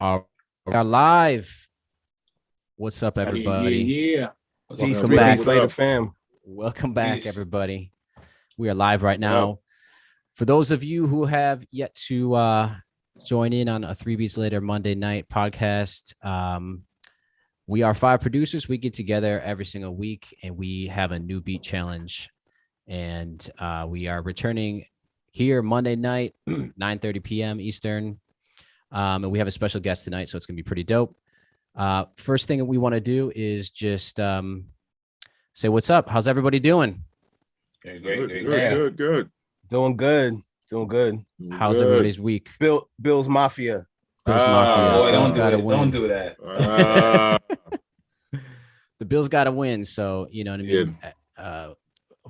We are live. What's up, everybody? Yeah. Peace and back later, fam. Welcome back, everybody. We are live right now. For those of you who have yet to join in on a 3 Beats Later Monday night podcast, we are 5 producers. We get together every single week and we have a new beat challenge. And we are returning here Monday night, 9:30 p.m. Eastern. And we have a special guest tonight, so it's going to be pretty dope. First thing that we want to do is just say what's up. How's everybody doing? Good. Doing good. How's everybody's week? Bill's Mafia. Bills Mafia. Boy, Bills don't gotta do it. win. Don't do that. The Bills got to win, so you know what I mean.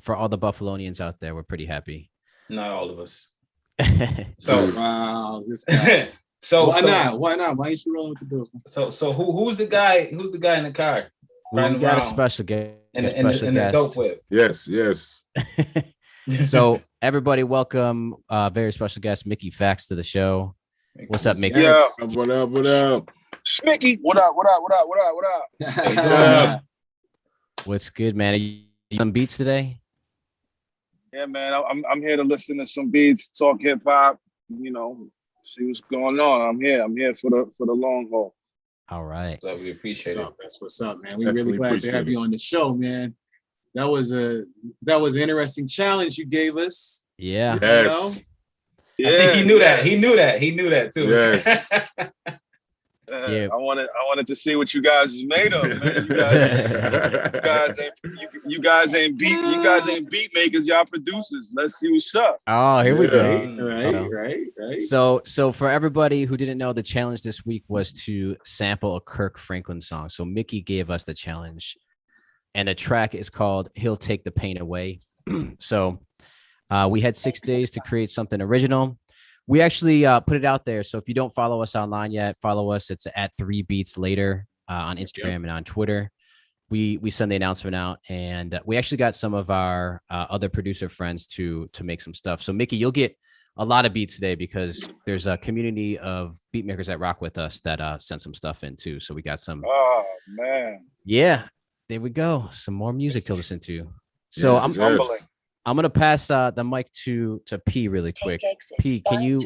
For all the Buffalonians out there, we're pretty happy. Not all of us. So wow, this guy. Why not? Why ain't you rolling with the Bills? So who's the guy? Who's the guy in the car? We got a special guest. And the dope whip. Yes. So everybody, welcome very special guest Mickey Factz to the show. What's up, Mickey? Yes. What up? Schmicky, what up? What's good, man? Are you some beats today? Yeah, man. I'm here to listen to some beats, talk hip hop, see what's going on. I'm here for the long haul. All right. So we appreciate it. That's what's up, man. We're really glad to have you on the show, man. That was an interesting challenge you gave us. Yeah. Yes. I think he knew that. He knew that too. Yes. Yeah. I wanted to see what you guys is made of, man. You guys ain't beat makers, y'all producers. Let's see what's up. Oh, here we go. Right. So for everybody who didn't know, the challenge this week was to sample a Kirk Franklin song. So Mickey gave us the challenge, and the track is called "He'll Take the Pain Away." So we had 6 days to create something original. We actually put it out there. So if you don't follow us online yet, follow us. It's at 3 Beats Later on Instagram and on Twitter. We send the announcement out, and we actually got some of our other producer friends to make some stuff. So Mickey, you'll get a lot of beats today because there's a community of beat makers that rock with us that sent some stuff in too. So we got some. Oh man. Yeah, there we go. Some more music to listen to. So I'm gonna pass the mic to P really quick. P, can you,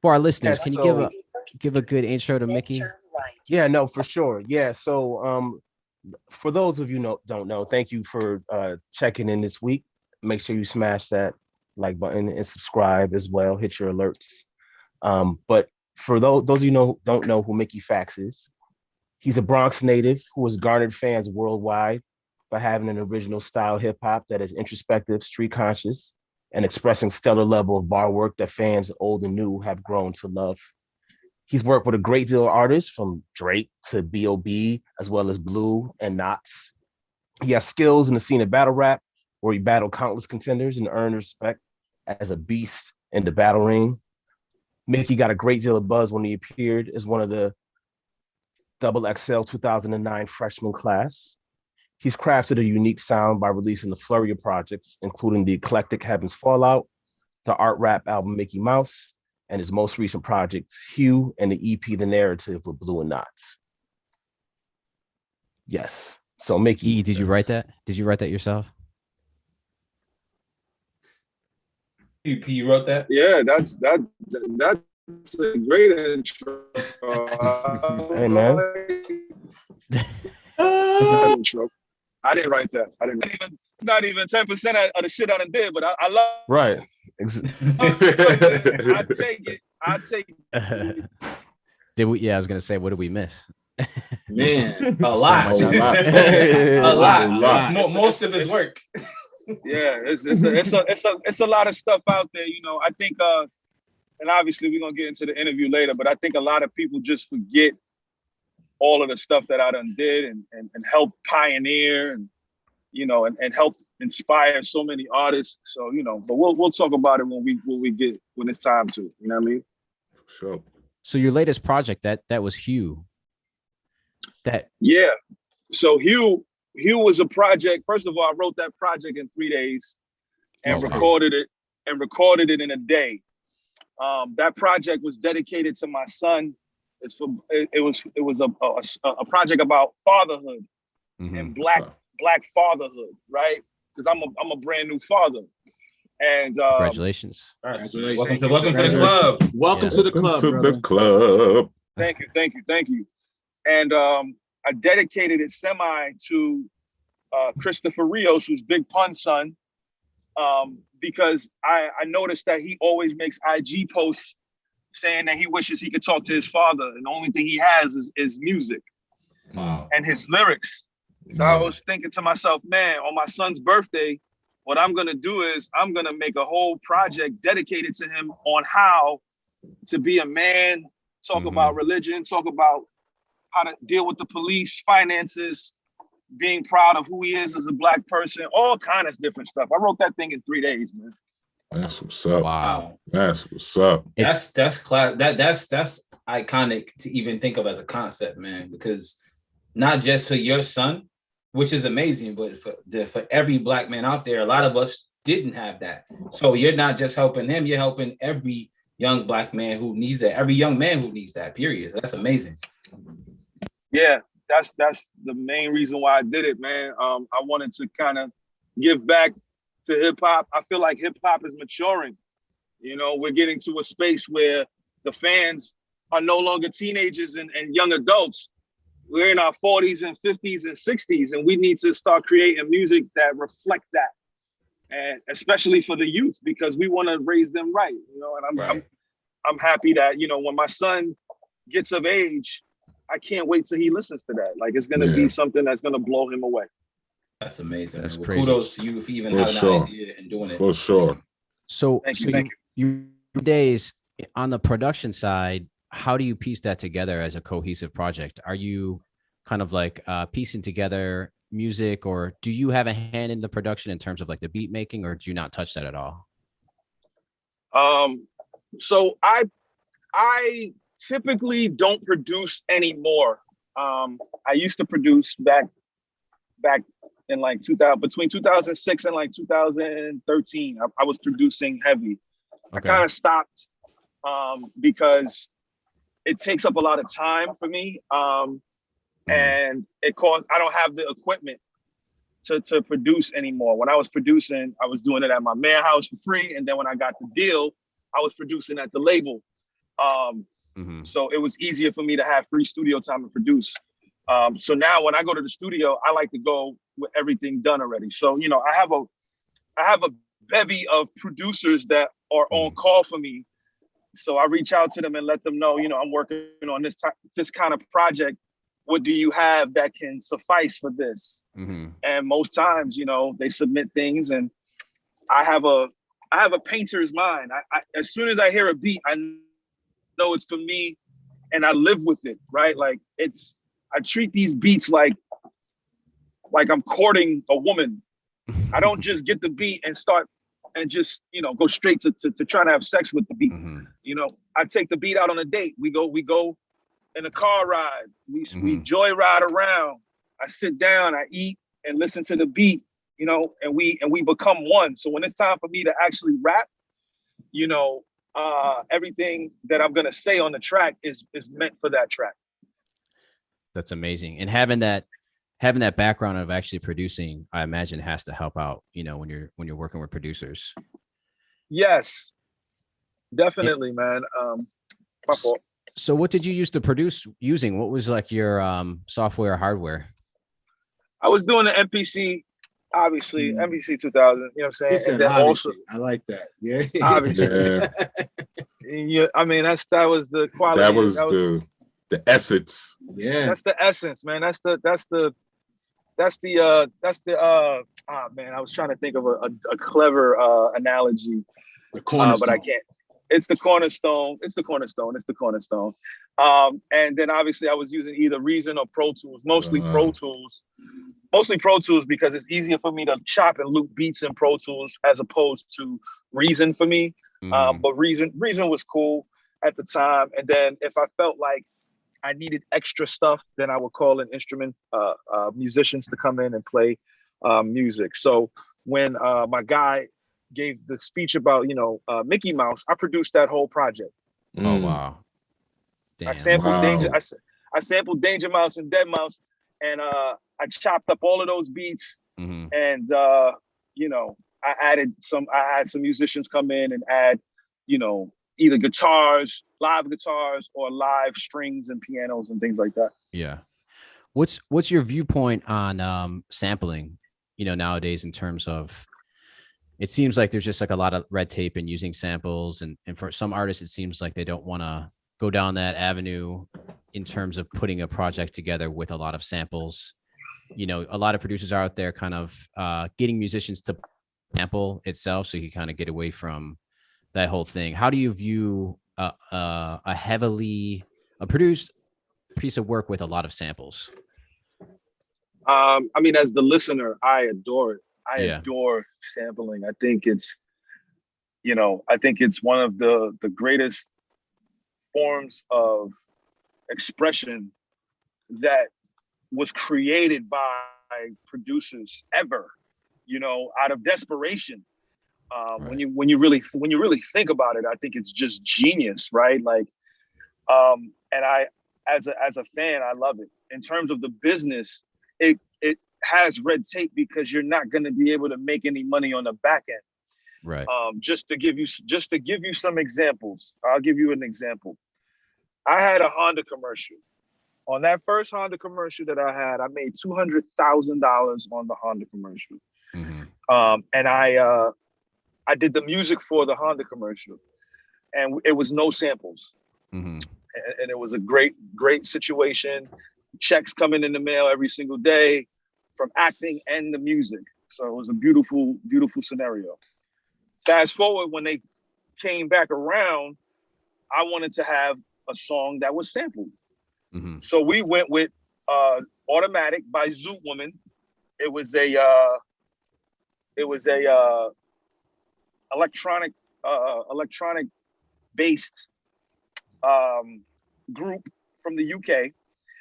for our listeners, can you give a good intro to Mickey? Yeah, no, for sure. Yeah, so for those of you don't know, thank you for checking in this week. Make sure you smash that like button and subscribe as well. Hit your alerts. But for those of you who don't know who Mickey Factz is, he's a Bronx native who has garnered fans worldwide by having an original style hip hop that is introspective, street conscious, and expressing stellar level of bar work that fans old and new have grown to love. He's worked with a great deal of artists from Drake to B.O.B., as well as Blue and Knots. He has skills in the scene of battle rap, where he battled countless contenders and earned respect as a beast in the battle ring. Mickey got a great deal of buzz when he appeared as one of the XXL 2009 freshman class. He's crafted a unique sound by releasing the flurry of projects, including the eclectic Heaven's Fallout, the art rap album Mickey Mouse, and his most recent project, Hugh, and the EP The Narrative with Blue and Knots. Yes. So Mickey. Did you write that? Did you write that yourself? You wrote that? Yeah, that's a great intro. Hey man. Intro. I didn't write that. Not even 10% of the shit I done did, but I love. Right. I take it. Did we? Yeah, I was gonna say, what did we miss? Man, A lot. A lot. Most of his work. Yeah, it's a lot of stuff out there. I think, and obviously we're gonna get into the interview later, but I think a lot of people just forget all of the stuff that I done did and help pioneer and help inspire so many artists. So, but we'll talk about it when it's time to, you know what I mean? Sure. So your latest project, that was Hugh. Yeah. So Hugh was a project. First of all, I wrote that project in 3 days and recorded it in a day. That project was dedicated to my son, It was a project about fatherhood and black fatherhood, right? Because I'm a brand new father. And congratulations. Welcome to the club. Welcome to the club, brother. The club. Thank you. And I dedicated it to Christopher Rios, who's Big Pun's son, because I noticed that he always makes IG posts saying that he wishes he could talk to his father, and the only thing he has is music and his lyrics. So I was thinking to myself, man, on my son's birthday, what I'm gonna do is I'm gonna make a whole project dedicated to him on how to be a man, talk about religion, talk about how to deal with the police, finances, being proud of who he is as a black person, all kind of different stuff. I wrote that thing in 3 days, man. That's what's up. Wow. That's what's up. That's class. That's iconic to even think of as a concept, man. Because not just for your son, which is amazing, but for every black man out there, a lot of us didn't have that. So you're not just helping him; you're helping every young black man who needs that. Every young man who needs that. Period. That's amazing. Yeah, that's the main reason why I did it, man. I wanted to kind of give back to hip hop. I feel like hip hop is maturing. You know, we're getting to a space where the fans are no longer teenagers and young adults. We're in our 40s and 50s and 60s, and we need to start creating music that reflect that, and especially for the youth, because we want to raise them right. You know, and I'm happy that, you know, when my son gets of age, I can't wait till he listens to that. Like, it's gonna be something that's gonna blow him away. That's amazing. That's well, crazy. Kudos to you for even having an idea and doing it. For sure. So, Thank you days on the production side, how do you piece that together as a cohesive project? Are you kind of like piecing together music, or do you have a hand in the production in terms of like the beat making, or do you not touch that at all? So I typically don't produce anymore. I used to produce back in like 2000, between 2006 and like 2013. I was producing heavy. Okay. I kind of stopped because it takes up a lot of time for me, and it costs. I don't have the equipment to produce anymore. When I was producing, I was doing it at my man house for free, and then when I got the deal, I was producing at the label. So it was easier for me to have free studio time to produce. So now when I go to the studio, I like to go with everything done already. So, you know, I have a bevy of producers that are on call for me. So I reach out to them and let them know, you know, I'm working on this kind of project. What do you have that can suffice for this? And most times, you know, they submit things, and I have a painter's mind. I as soon as I hear a beat, I know it's for me, and I live with it, right? Like, I treat these beats like I'm courting a woman. I don't just get the beat and start and just, you know, go straight to trying to have sex with the beat. You know, I take the beat out on a date. We go in a car ride. We joy ride around. I sit down, I eat and listen to the beat, you know, and we become one. So when it's time for me to actually rap, you know, everything that I'm gonna say on the track is meant for that track. That's amazing. And having that background of actually producing, I imagine, has to help out, you know, when you're working with producers. Yes, definitely, man. My fault. So what did you use to produce using? What was like your software, hardware? I was doing the MPC, obviously, MPC 2000, you know what I'm saying? He said, and then obviously. also, I like that. Yeah. obviously. Yeah, I mean, that was the quality. That was the essence. Yeah. That's the essence, man. That's the man, I was trying to think of a clever analogy. The cornerstone. But I can't. It's the cornerstone. It's the cornerstone. And then obviously I was using either Reason or Pro Tools, mostly Pro Tools because it's easier for me to chop and loop beats in Pro Tools as opposed to Reason for me. But Reason was cool at the time. And then if I felt like I needed extra stuff, then I would call in musicians to come in and play music. So when my guy gave the speech about, you know, Mickey Mouse, I produced that whole project. Oh, wow. Damn. I sampled Wow. I sampled Danger Mouse and Dead Mouse, and I chopped up all of those beats, and you know, I had some musicians come in and add, you know, either guitars, live guitars, or live strings and pianos and things like that. Yeah. What's your viewpoint on sampling, you know, nowadays, in terms of, it seems like there's just like a lot of red tape in using samples, and for some artists it seems like they don't want to go down that avenue in terms of putting a project together with a lot of samples. You know, a lot of producers are out there kind of getting musicians to sample itself, so you kind of get away from that whole thing. How do you view a heavily produced piece of work with a lot of samples? I mean, as the listener, I adore it. I Yeah. adore sampling. I think it's, you know, I think it's one of the greatest forms of expression that was created by producers ever, you know, out of desperation. Right. When you really think about it, I think it's just genius, right? Like, and I, as a fan, I love it. In terms of the business, it has red tape because you're not going to be able to make any money on the back end. Right. Just to give you some examples, I'll give you an example. I had a Honda commercial. On that first Honda commercial that I had, I made $200,000 on the Honda commercial. And I did the music for the Honda commercial, and it was no samples. And it was a great situation. Checks coming in the mail every single day from acting and the music. So it was a beautiful, beautiful scenario. Fast forward, when they came back around, I wanted to have a song that was sampled. So we went with Automatic by Zoot Woman. It was a electronic based group from the UK.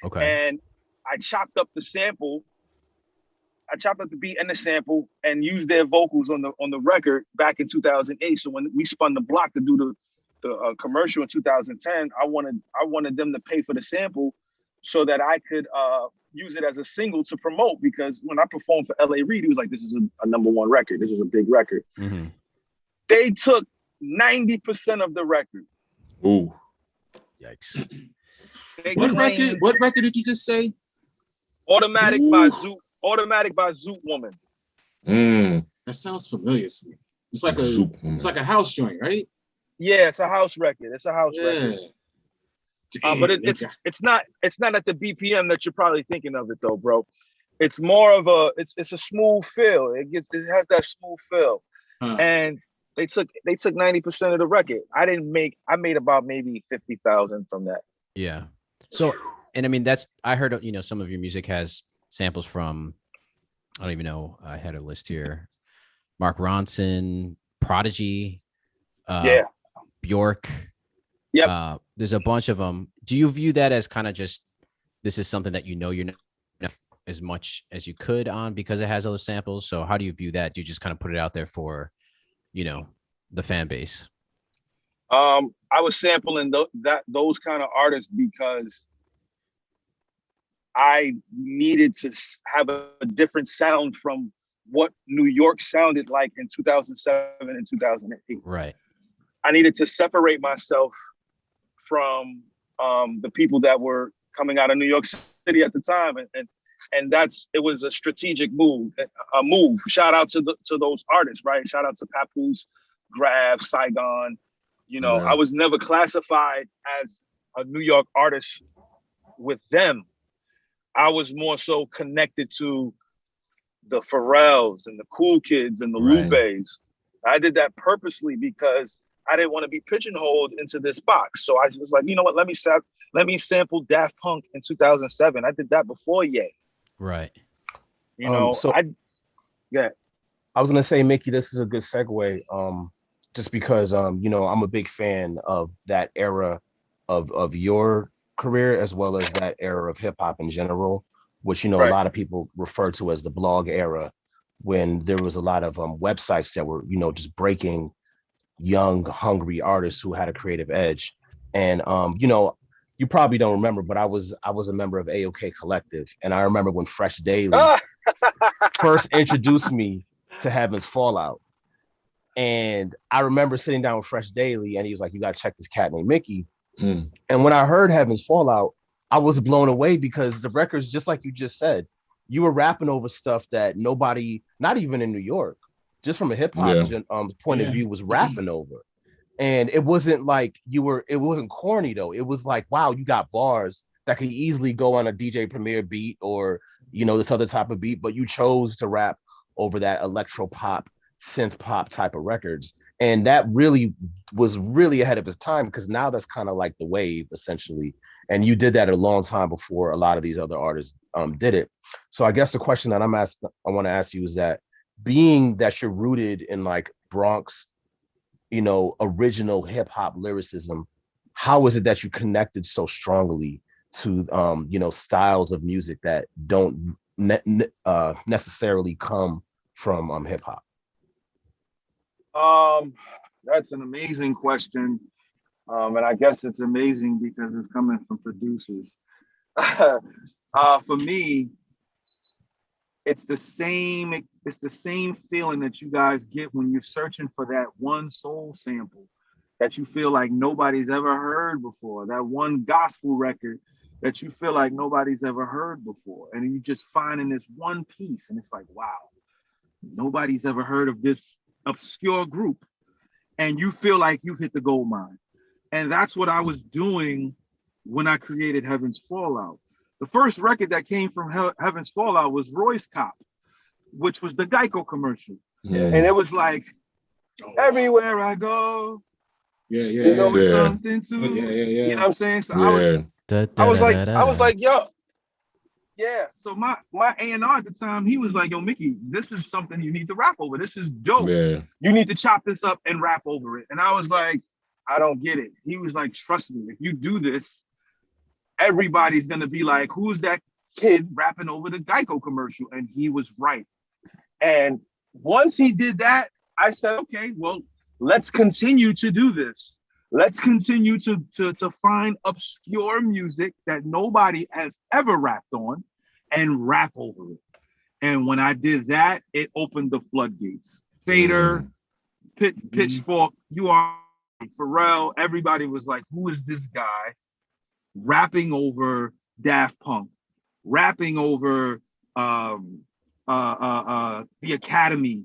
Okay. And I chopped up the sample. I chopped up the beat and the sample and used their vocals on the record back in 2008. So when we spun the block to do the commercial in 2010, I wanted them to pay for the sample so that I could use it as a single to promote, because when I performed for LA Reid, he was like, this is a #1 record. This is a big record. They took 90% of the record. Ooh. Yikes. What record did you just say? Automatic by Zoot Woman. That sounds familiar to me. It's like a house joint, right? Yeah, it's a house record. It's a house record. But it's not at the BPM that you're probably thinking of it though, bro. It's more of it's a smooth feel. It has that smooth feel. And they took 90% of the record. I made about maybe 50,000 from that. Yeah. So, and I mean, I heard, you know, some of your music has samples from, I don't even know, I had a list here. Mark Ronson, Prodigy, Bjork. Yep. There's a bunch of them. Do you view that as kind of just, this is something that you know you're not as much as you could on because it has other samples? So how do you view that? Do you just kind of put it out there for, you know, the fan base? I was sampling those kind of artists because I needed to have a different sound from what New York sounded like in 2007 and 2008. Right. I needed to separate myself from the people that were coming out of New York City at the time, and it was a strategic move. Shout out to those artists, right? Shout out to Papoose, Grav, Saigon. You know, I was never classified as a New York artist with them. I was more so connected to the Pharrells and the Cool Kids and the Lubes. I did that purposely because I didn't want to be pigeonholed into this box. So I was like, you know what? Let me sample Daft Punk in 2007. I did that before Ye. Right. You know, I was gonna say, Mickey, this is a good segue. Just because you know, I'm a big fan of that era of your career as well as that era of hip hop in general, which, you know, a lot of people refer to as the blog era, when there was a lot of websites that were, you know, just breaking young, hungry artists who had a creative edge. And you know, you probably don't remember, but I was a member of AOK Collective, and I remember when Fresh Daily first introduced me to Heaven's Fallout. And I remember sitting down with Fresh Daily, and he was like, "You got to check this cat named Mickey." And when I heard Heaven's Fallout, I was blown away because the records, just like you just said, you were rapping over stuff that nobody, not even in New York, just from a hip hop point of view, was rapping over. And it wasn't like it wasn't corny though. It was like, wow, you got bars that could easily go on a DJ Premier beat or, this other type of beat, but you chose to rap over that electro pop, synth pop type of records. And that really was really ahead of its time, because now that's kind of like the wave essentially. And you did that a long time before a lot of these other artists did it. So I guess the question that I want to ask you is that, being that you're rooted in like Bronx, original hip hop lyricism, how is it that you connected so strongly to, styles of music that don't necessarily come from hip hop? That's an amazing question. And I guess it's amazing because it's coming from producers. For me, it's the same feeling that you guys get when you're searching for that one soul sample that you feel like nobody's ever heard before, that one gospel record that you feel like nobody's ever heard before. And you just finding this one piece and it's like, wow, nobody's ever heard of this obscure group. And you feel like you've hit the gold mine. And that's what I was doing when I created Heaven's Fallout. The first record that came from Heaven's Fallout was Royce Cop, which was the Geico commercial. Yes. And it was like, everywhere I go, something to, you know what I'm saying? So I was like, yo, yeah. So my A&R at the time, he was like, yo, Mickey, this is something you need to rap over. This is dope. Yeah. You need to chop this up and rap over it. And I was like, I don't get it. He was like, trust me, if you do this, everybody's going to be like, who's that kid rapping over the Geico commercial? And he was right. And once he did that, I said, okay, well, let's continue to do this. Let's continue to find obscure music that nobody has ever rapped on and rap over it. And when I did that, it opened the floodgates. Fader, Pitchfork, you are Pharrell, everybody was like, who is this guy rapping over Daft Punk, rapping over the Academy,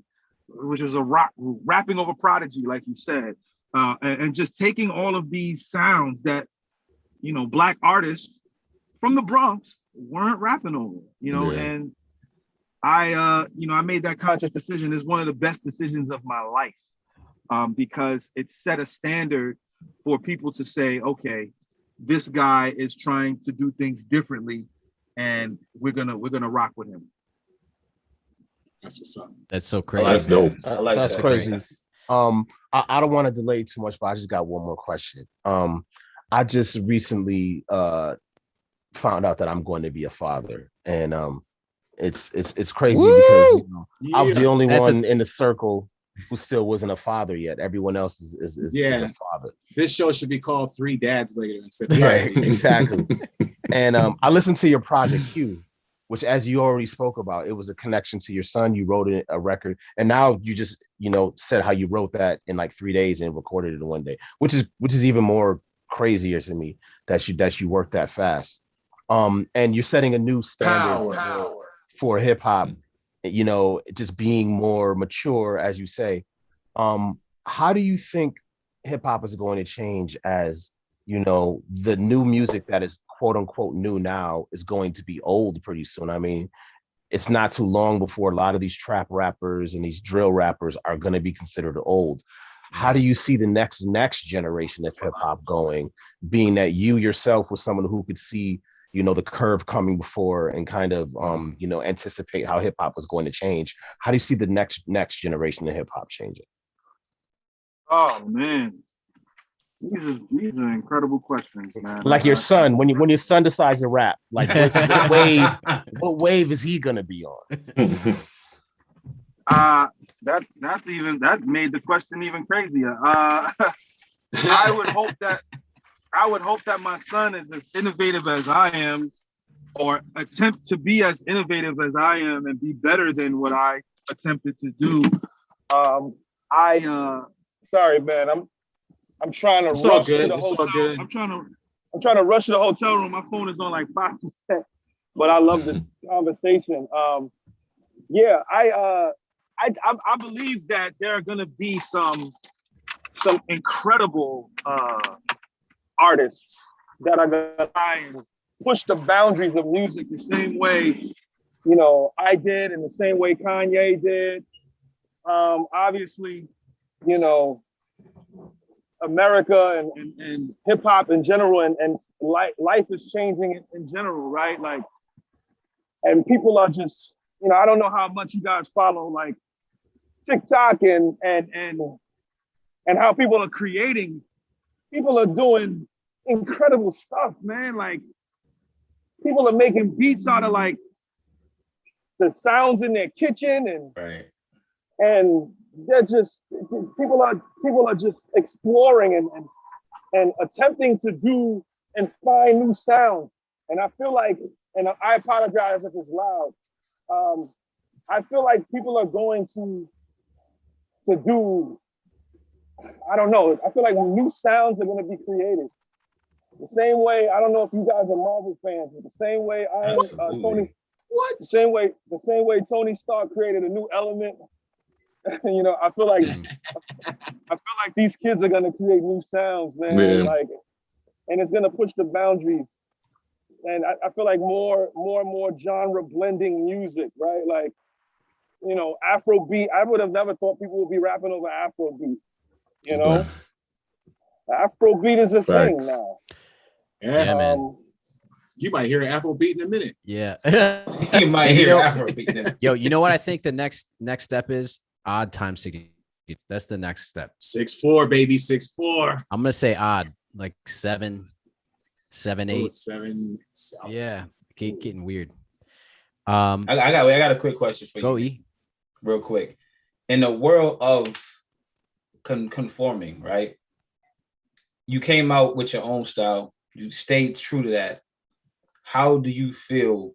which was a rock group, rapping over Prodigy, like you said, and just taking all of these sounds that, Black artists from the Bronx weren't rapping over, and I made that conscious decision. It's one of the best decisions of my life, because it set a standard for people to say, okay, this guy is trying to do things differently, and we're gonna rock with him. That's what's up. That's so crazy. That's dope. That's that. crazy. I don't want to delay too much, but I just got one more question. I just recently found out that I'm going to be a father, and it's crazy. Woo! Because I was the only one in the circle who still wasn't a father yet. Everyone else is a father. This show should be called 3 Dads Later instead of right, exactly. And I listened to your project Hugh, which, as you already spoke about, it was a connection to your son. You wrote a record, and now you just said how you wrote that in like 3 days and recorded it in 1 day, which is even more crazier to me that you worked that fast. And you're setting a new standard for hip hop. Just being more mature, as you say. How do you think hip hop is going to change as the new music that is quote unquote new now is going to be old pretty soon? I mean, it's not too long before a lot of these trap rappers and these drill rappers are going to be considered old. How do you see the next generation of hip hop going, being that you yourself was someone who could see, the curve coming before and kind of, anticipate how hip hop was going to change? How do you see the next generation of hip hop changing? Oh man, these are incredible questions, man. Like your son, when your son decides to rap, like what wave is he gonna be on? That made the question even crazier. I I would hope that my son is as innovative as I am, or attempt to be as innovative as I am and be better than what I attempted to do. Sorry, man. I'm trying to rush to the hotel. I'm trying to rush to the hotel room. My phone is on like 5%, but I love this conversation. Yeah, I believe that there are gonna be some incredible artists that are gonna try and push the boundaries of music the same way, you know, I did, and the same way Kanye did. Obviously, you know, America and hip hop in general, and life is changing in general, right? Like, and people are just, you know, I don't know how much you guys follow like TikTok and how people are creating. People are doing incredible stuff, man. Like, people are making beats out of like the sounds in their kitchen, and they're just people are just exploring and attempting to do and find new sounds. And I feel like, and I apologize if it's loud. I feel like people are going to do, I don't know. I feel like new sounds are going to be created. The same way, I don't know if you guys are Marvel fans, but the same way I am, Tony. What? The same way Tony Stark created a new element. You know, I feel like these kids are gonna create new sounds, man. Yeah. Like, and it's gonna push the boundaries. And I feel like more and more genre blending music, right? Like, you know, Afrobeat. I would have never thought people would be rapping over Afrobeat. You know, Afrobeat is a thing now. Yeah, man. You might hear an Afrobeat in a minute. Yeah. You might hear Afrobeat. Yo, you know what I think the next step is? Odd times 60. That's the next step. 6'4", baby, 6'4". I'm gonna say odd, like 7, 8. 7. Yeah, getting weird. I got a quick question for you. Go E. Real quick. In the world of conforming, right? You came out with your own style. You stayed true to that. How do you feel?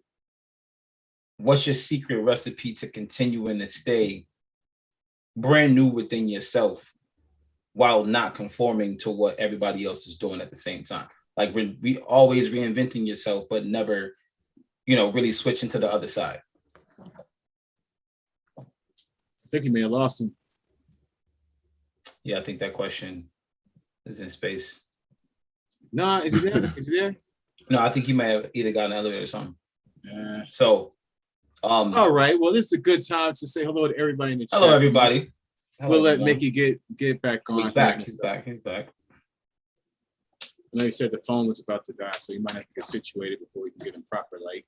What's your secret recipe to continuing to stay brand new within yourself while not conforming to what everybody else is doing at the same time? Like, we always reinventing yourself, but never, you know, really switching to the other side. I think you may have lost him. Yeah, I think that question is in space. Nah, is he there? Is he there? No, I think he may have either got an elevator or something. Yeah. So, all right. Well, this is a good time to say hello to everybody in the chat. Hello, everybody. We'll let Mickey get back on. He's back. I know he said the phone was about to die, so you might have to get situated before we can get him proper light.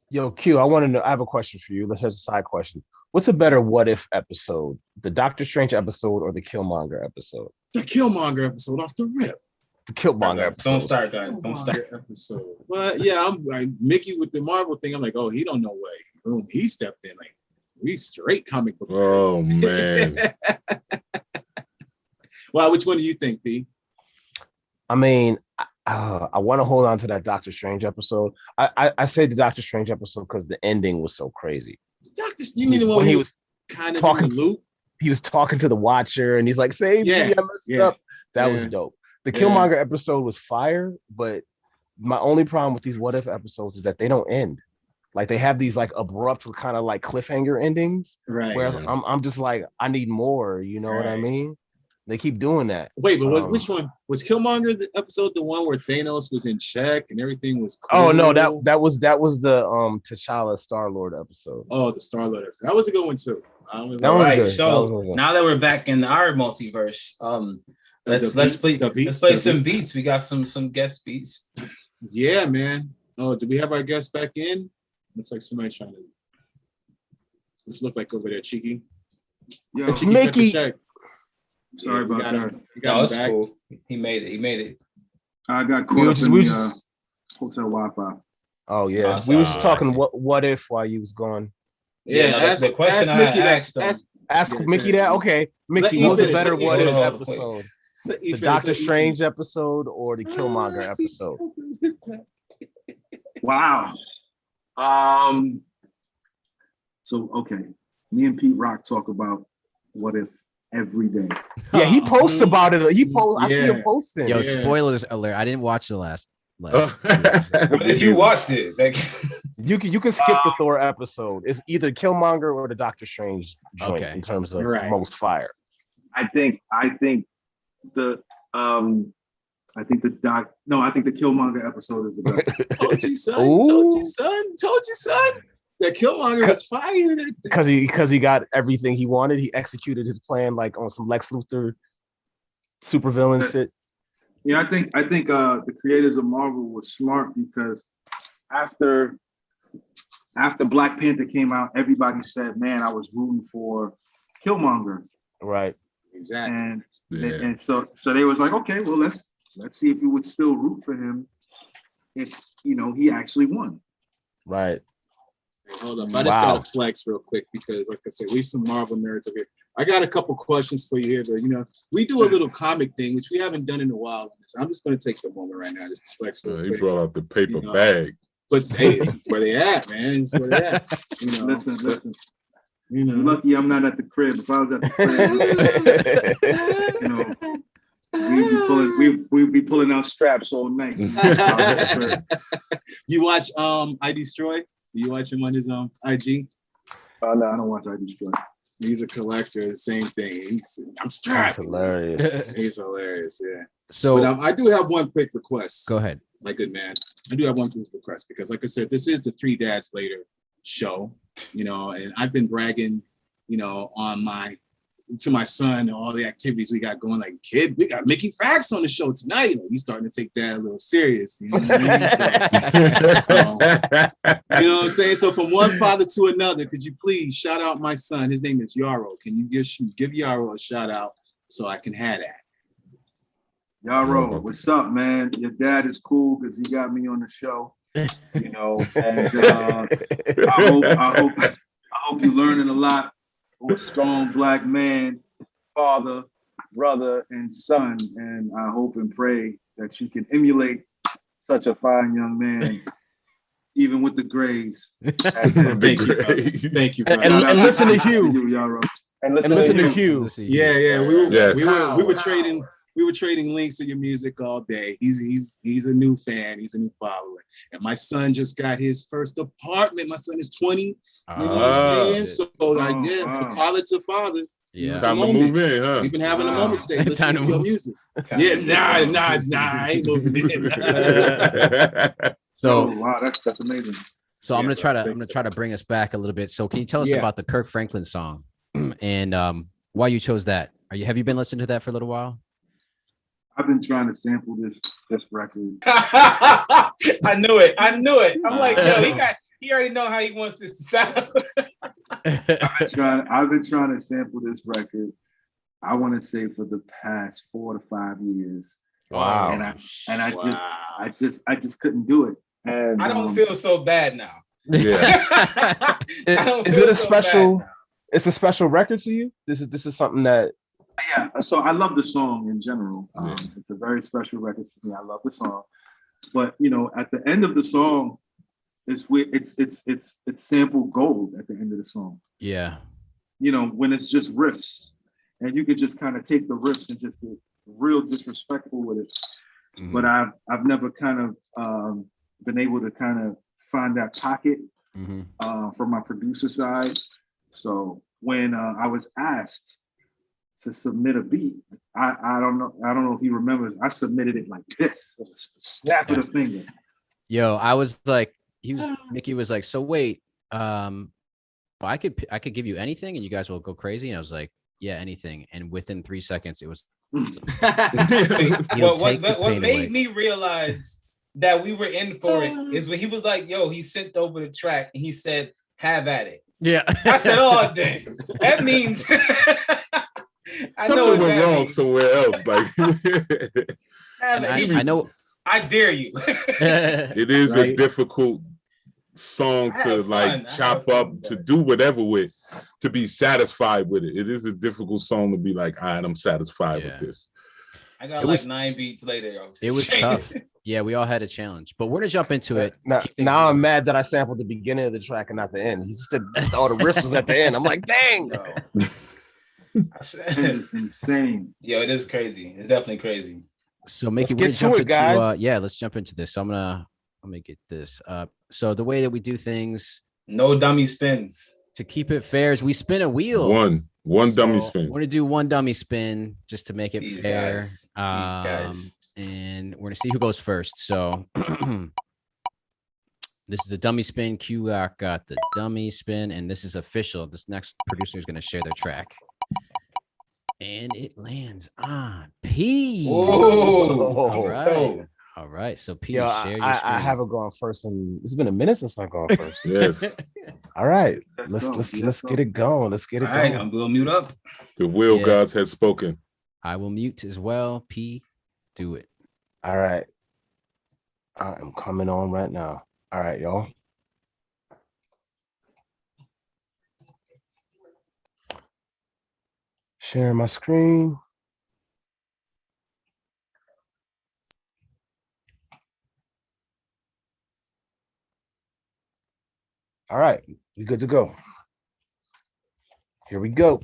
Yo, Q, I want to know. I have a question for you. Let's have a side question. What's a better what if episode? The Doctor Strange episode or the Killmonger episode? The Killmonger episode off the rip. The Killmonger episode. Don't start, guys. Don't start. Episode. Well, yeah, I'm like Mickey with the Marvel thing. I'm like, oh, he don't know way. Boom, he stepped in like we straight comic book. Oh man. Well, which one do you think, P? I mean, I want to hold on to that Doctor Strange episode. I say the Doctor Strange episode because the ending was so crazy. You mean the one when he was kind of talking in the loop? He was talking to the Watcher and he's like, "Save me, I messed up." That was dope. The Killmonger episode was fire, but my only problem with these what if episodes is that they don't end. Like, they have these like abrupt kind of like cliffhanger endings. Right. Whereas I'm just like, I need more. You know what I mean? They keep doing that. Wait, but which one was Killmonger? The episode, the one where Thanos was in check and everything was cool? Oh no, that was the T'Challa Star-Lord episode. Oh, the Star-Lord episode. That was a good one too. That was good. So now that we're back in our multiverse, let's play some beats. We got some guest beats. Yeah, man. Oh, do we have our guests back in? Looks like somebody trying to. Let's look like over there, Cheeky. Yo, it's Mickey. Sorry about that. You got him back. Cool. He made it. I got caught up in the hotel Wi-Fi. Oh yeah, we were just talking what if while you was gone. Yeah, the question I asked him. Ask Mickey that. Okay, Mickey, what was the better what if episode? The Doctor Strange episode or the Killmonger episode? Wow. So okay, me and Pete Rock talk about what if every day. Yeah, he posts about it. He posts. I see him posting. Yo, spoilers alert! I didn't watch the last. But if you watched it, like you can skip the Thor episode. It's either Killmonger or the Doctor Strange joint in terms of most fire. I think the Killmonger episode is the best. Told you, son. That Killmonger was fired because he got everything he wanted. He executed his plan like on some Lex Luthor supervillain shit. Yeah, I think the creators of Marvel were smart because after Black Panther came out, everybody said, "Man, I was rooting for Killmonger." Right. Exactly. And so they was like, okay, well let's see if you would still root for him if he actually won. Right. Hold up. I just got to flex real quick because, like I said, we some Marvel nerds over here. I got a couple questions for you here. But, we do a little comic thing, which we haven't done in a while. I'm just going to take the moment right now just to flex real quick. He brought out the paper bag. But, hey, this is where they at, man. This is where they at. Listen. You're lucky I'm not at the crib. If I was at the crib, we'd be pulling out straps all night. You watch I Destroy? Do you watch him on his IG? No, I don't watch I Destroy. He's a collector, the same thing. I'm strapped. Hilarious. He's hilarious, yeah. So but, I do have one quick request. Go ahead. My good man. I do have one quick request because, like I said, this is the Three Dads Later show, and I've been bragging, on to my son and all the activities we got going. Like, kid, we got Mickey Factz on the show tonight. You starting to take that a little serious. You know what I mean? You know what I'm saying? So from one father to another, could you please shout out my son? His name is Yarrow. Can you give Yarrow a shout out so I can have that? Yarrow, what's up, man? Your dad is cool because he got me on the show. And I hope you're learning a lot. A strong Black man, father, brother, and son. And I hope and pray that you can emulate such a fine young man, even with the grays. Thank you, brother. And listen to Hugh. And listen to Hugh. Yeah. We were trading links of your music all day. He's a new fan. He's a new follower. And my son just got his first apartment. My son is 20. You know what I'm saying? So from father to father. Yeah. Time to move in, huh? We've been having a moment today. Listen to your music. Nah, I ain't moving in. So wow, that's amazing. So I'm gonna try to bring us back a little bit. So can you tell us about the Kirk Franklin song and why you chose that? Have you been listening to that for a little while? I've been trying to sample this record. I knew it. I'm like, yo, he already know how he wants this to sound. I've been trying to sample this record. I want to say for the past 4 to 5 years. Wow. I just couldn't do it. And I don't feel so bad now. Yeah. Is it a special? It's a special record to you. This is something that. Yeah, so I love the song in general. It's a very special record to me. I love the song, but at the end of the song, it's sample gold at the end of the song. Yeah, when it's just riffs, and you could just kind of take the riffs and just get real disrespectful with it. Mm-hmm. But I've never kind of been able to kind of find that pocket from my producer side. So when I was asked to submit a beat, I don't know if he remembers. I submitted it like this, a snap of the finger. Yo, I was like, Mickey was like, so wait, I could give you anything and you guys will go crazy. And I was like, yeah, anything. And within 3 seconds, it was. What made me realize that we were in for it is when he was like, yo, he sent over the track and he said, have at it. Yeah. I said, oh, damn. That means. Something went wrong somewhere else. Like I know. I dare you. It is a difficult song to chop up, to do whatever with, to be satisfied with it. It is a difficult song to be like, all right, I'm satisfied with this. I got like 9 beats later. It was tough. Yeah, we all had a challenge, but we're gonna jump into it. Now I'm mad that I sampled the beginning of the track and not the end. He said all the riffs was at the end. I'm like, dang. It's insane. Yo, it is crazy. It's definitely crazy. So let's get to it, guys. Let's jump into this. So let me get this up. So the way that we do things, no dummy spins. To keep it fair, is we spin a wheel. One dummy spin. We're gonna do one dummy spin just to make it fair. Guys. And we're gonna see who goes first. So this is a dummy spin. Q got the dummy spin, and this is official. This next producer is gonna share their track. And it lands on P. Whoa. All right. So P, Yo, share your screen. I haven't gone first, and it's been a minute since I've gone first. Yes. All right. Let's get it going. Let's get it going. I'm gonna mute up. The will gods has spoken. I will mute as well. P, do it. All right. I'm coming on right now. All right, y'all. Sharing my screen. All right, we good to go. Here we go.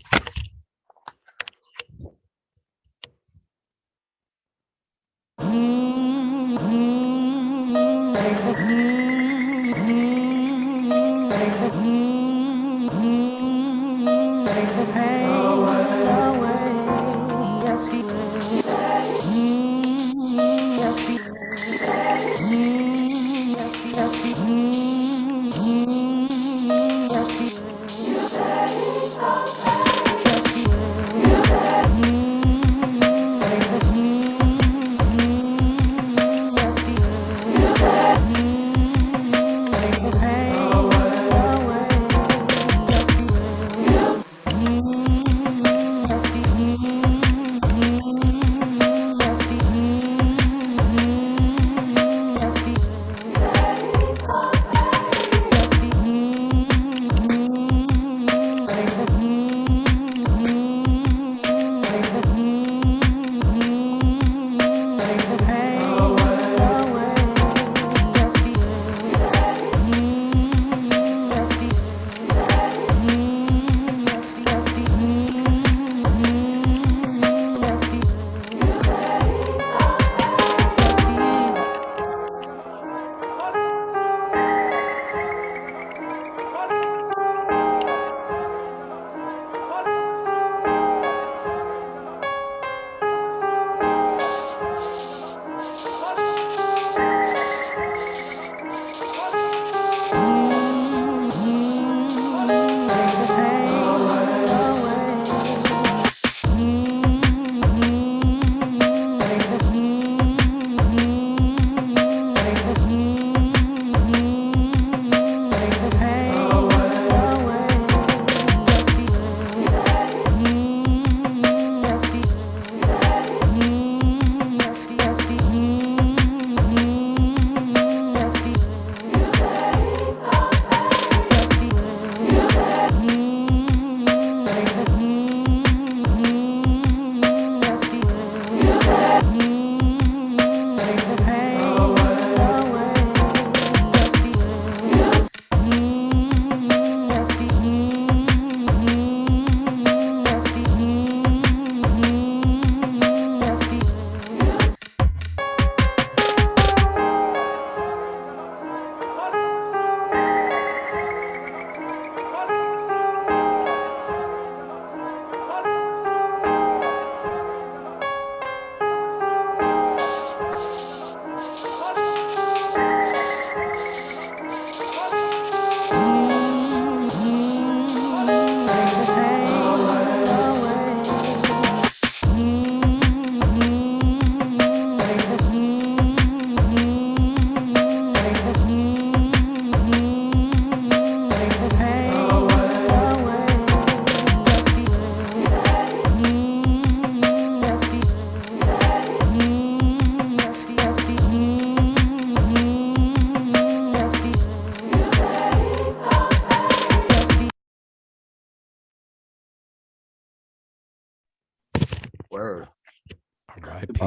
The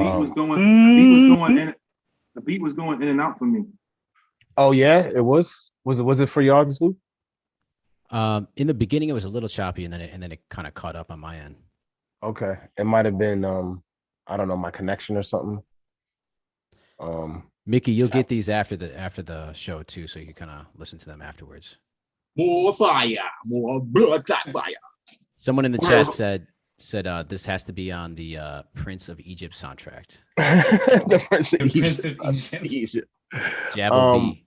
beat was going in and out for me. Oh yeah, it was. Was it for y'all this week? In the beginning, it was a little choppy, and then it kind of caught up on my end. Okay, it might have been I don't know, my connection or something. Mickey, you'll get these after the show too, so you can kind of listen to them afterwards. More fire, more blood fire. Someone in the chat said this has to be on the Prince of Egypt soundtrack. The Prince of Egypt. Jabba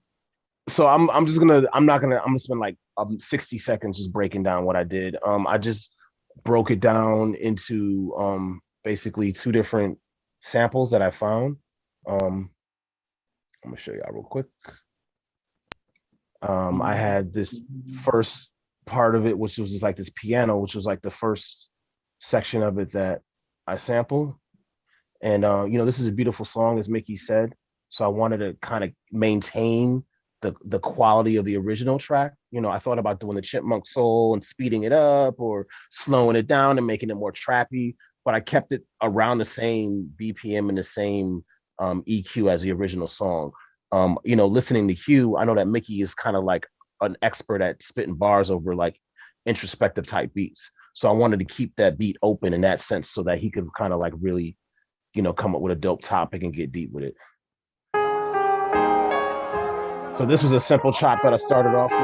So I'm gonna spend like 60 seconds just breaking down what I did. I just broke it down into basically two different samples that I found. I'm gonna show y'all real quick. I had this first part of it, which was just like this piano, which was like the first section of it that I sampled. And this is a beautiful song, as Mickey said. So I wanted to kind of maintain the quality of the original track. I thought about doing the chipmunk soul and speeding it up or slowing it down and making it more trappy, but I kept it around the same BPM and the same EQ as the original song. Listening to Hugh, I know that Mickey is kind of like an expert at spitting bars over like introspective type beats. So I wanted to keep that beat open in that sense so that he could kind of like really, come up with a dope topic and get deep with it. So this was a simple chop that I started off with.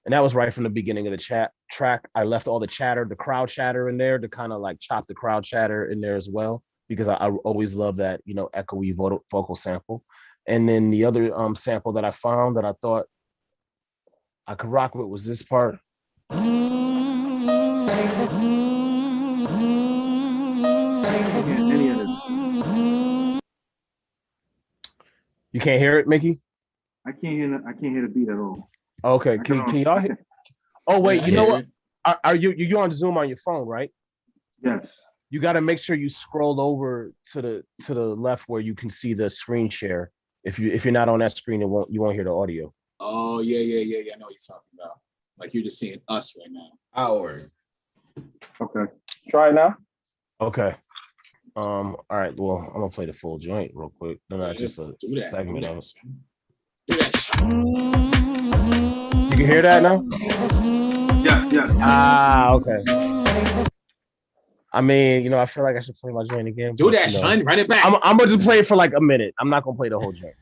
And that was right from the beginning of the track. I left all the chatter, the crowd chatter in there to kind of like chop the crowd chatter in there as well, because I always love that, echoey vocal sample. And then the other sample that I found that I thought I could rock with was this part. You can't hear it, Mickey? I can't hear the beat at all. Okay, can y'all hear? Oh wait, you know what? Are you on Zoom on your phone, right? Yes. You got to make sure you scroll over to the left where you can see the screen share. If you're not on that screen, you won't hear the audio. Oh yeah. I know what you're talking about. Like you're just seeing us right now. Our. Okay. Try it now. Okay. All right. Well, I'm gonna play the full joint real quick. No, not just a segment of it. Do that. You can hear that now? Yeah. Ah, okay. I mean, I feel like I should play my joint again. Do that, son. Run it back. I'm gonna just play it for like a minute. I'm not gonna play the whole joint.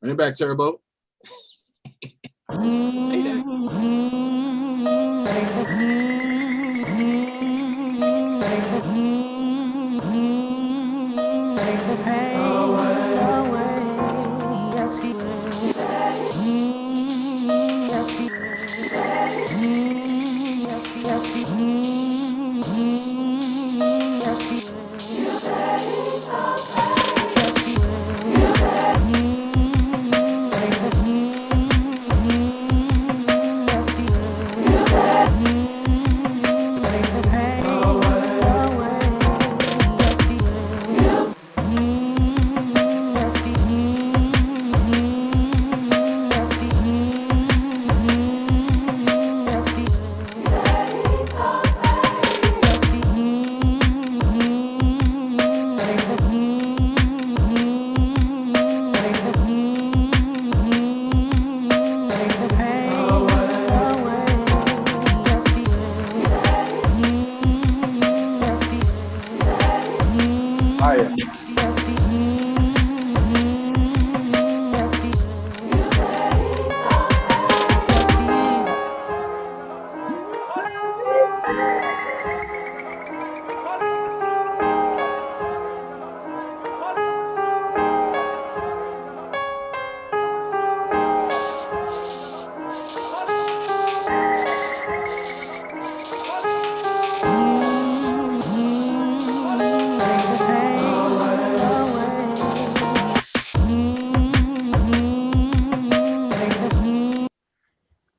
Run it back, Turbo. I was about to say that.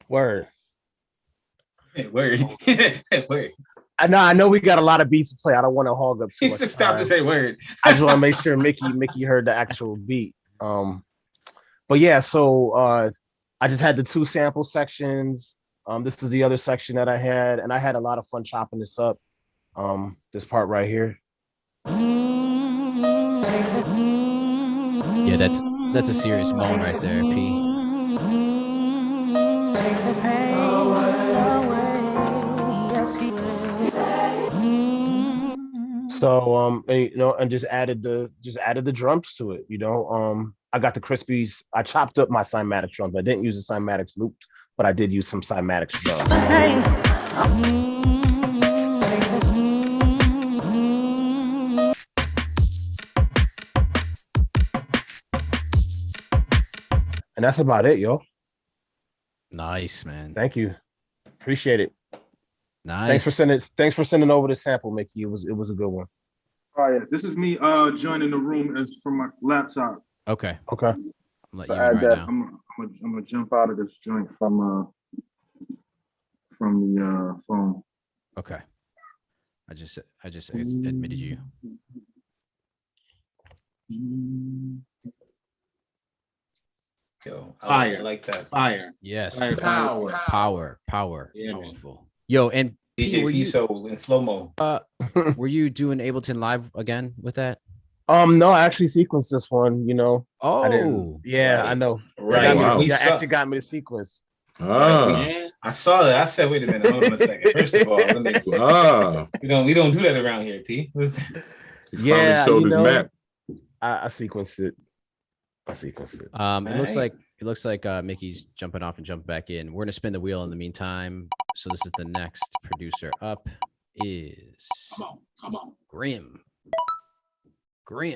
Word. Word. I know we got a lot of beats to play. I don't want to hog up too much time. Stop to say word. I just want to make sure Mickey heard the actual beat. But yeah, so I I just had the 2 sample sections. This is the other section that I had, and I had a lot of fun chopping this up. This part right here. Yeah, that's a serious moan right there, P. So and just added the drums to it. I got the Crispies. I chopped up my cymatics drums. I didn't use the cymatics looped, but I did use some cymatics drums. And that's about it, yo. Nice, man. Thank you. Appreciate it. Nice. Thanks for sending over the sample, Mickey. It was a good one. Oh yeah, this is me joining the room as from my laptop. Okay. I'm let you in right now. I'm gonna jump out of this joint from the phone. Okay. I just admitted you. Yo, Fire. I like that. Fire. Yes. Power. Power. Yeah, man. Powerful. Yo, and DJ Piso in slow mo. were you doing Ableton Live again with that? No, I actually sequenced this one, Oh, right. I know. Right. Wow. You actually got me to sequence. Man. I saw that. I said, wait a minute, hold on a second. First of all, let me we don't do that around here, P. He finally showed his map. I sequenced it. It looks like Mickey's jumping off and jumping back in. We're gonna spin the wheel in the meantime. So this is the next producer up is Come on. Grim.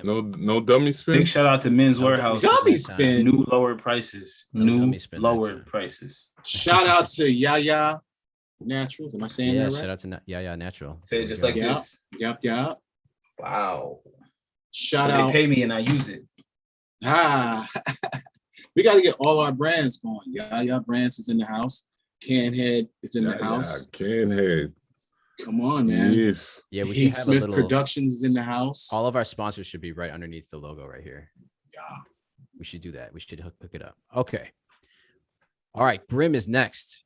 No dummy spin. Big shout out to Men's Warehouse. Dummy spin. New lower prices. dummy spin that Lower time. prices. Shout out to Yaya Naturals. Am I saying that right? Shout out to Yaya Natural. Say it just like Yep. this. Yep. Wow. Shout They out. pay me and I use it. We got to get all our brands going. Yaya Brands is in the house. Canhead is in the house. Canhead. Come on, man. Yes. Yeah, we should Heat have Smith a little. Productions is in the house. All of our sponsors should be right underneath the logo right here. Yeah. We should do that. We should hook it up. Okay. All right. Grim is next.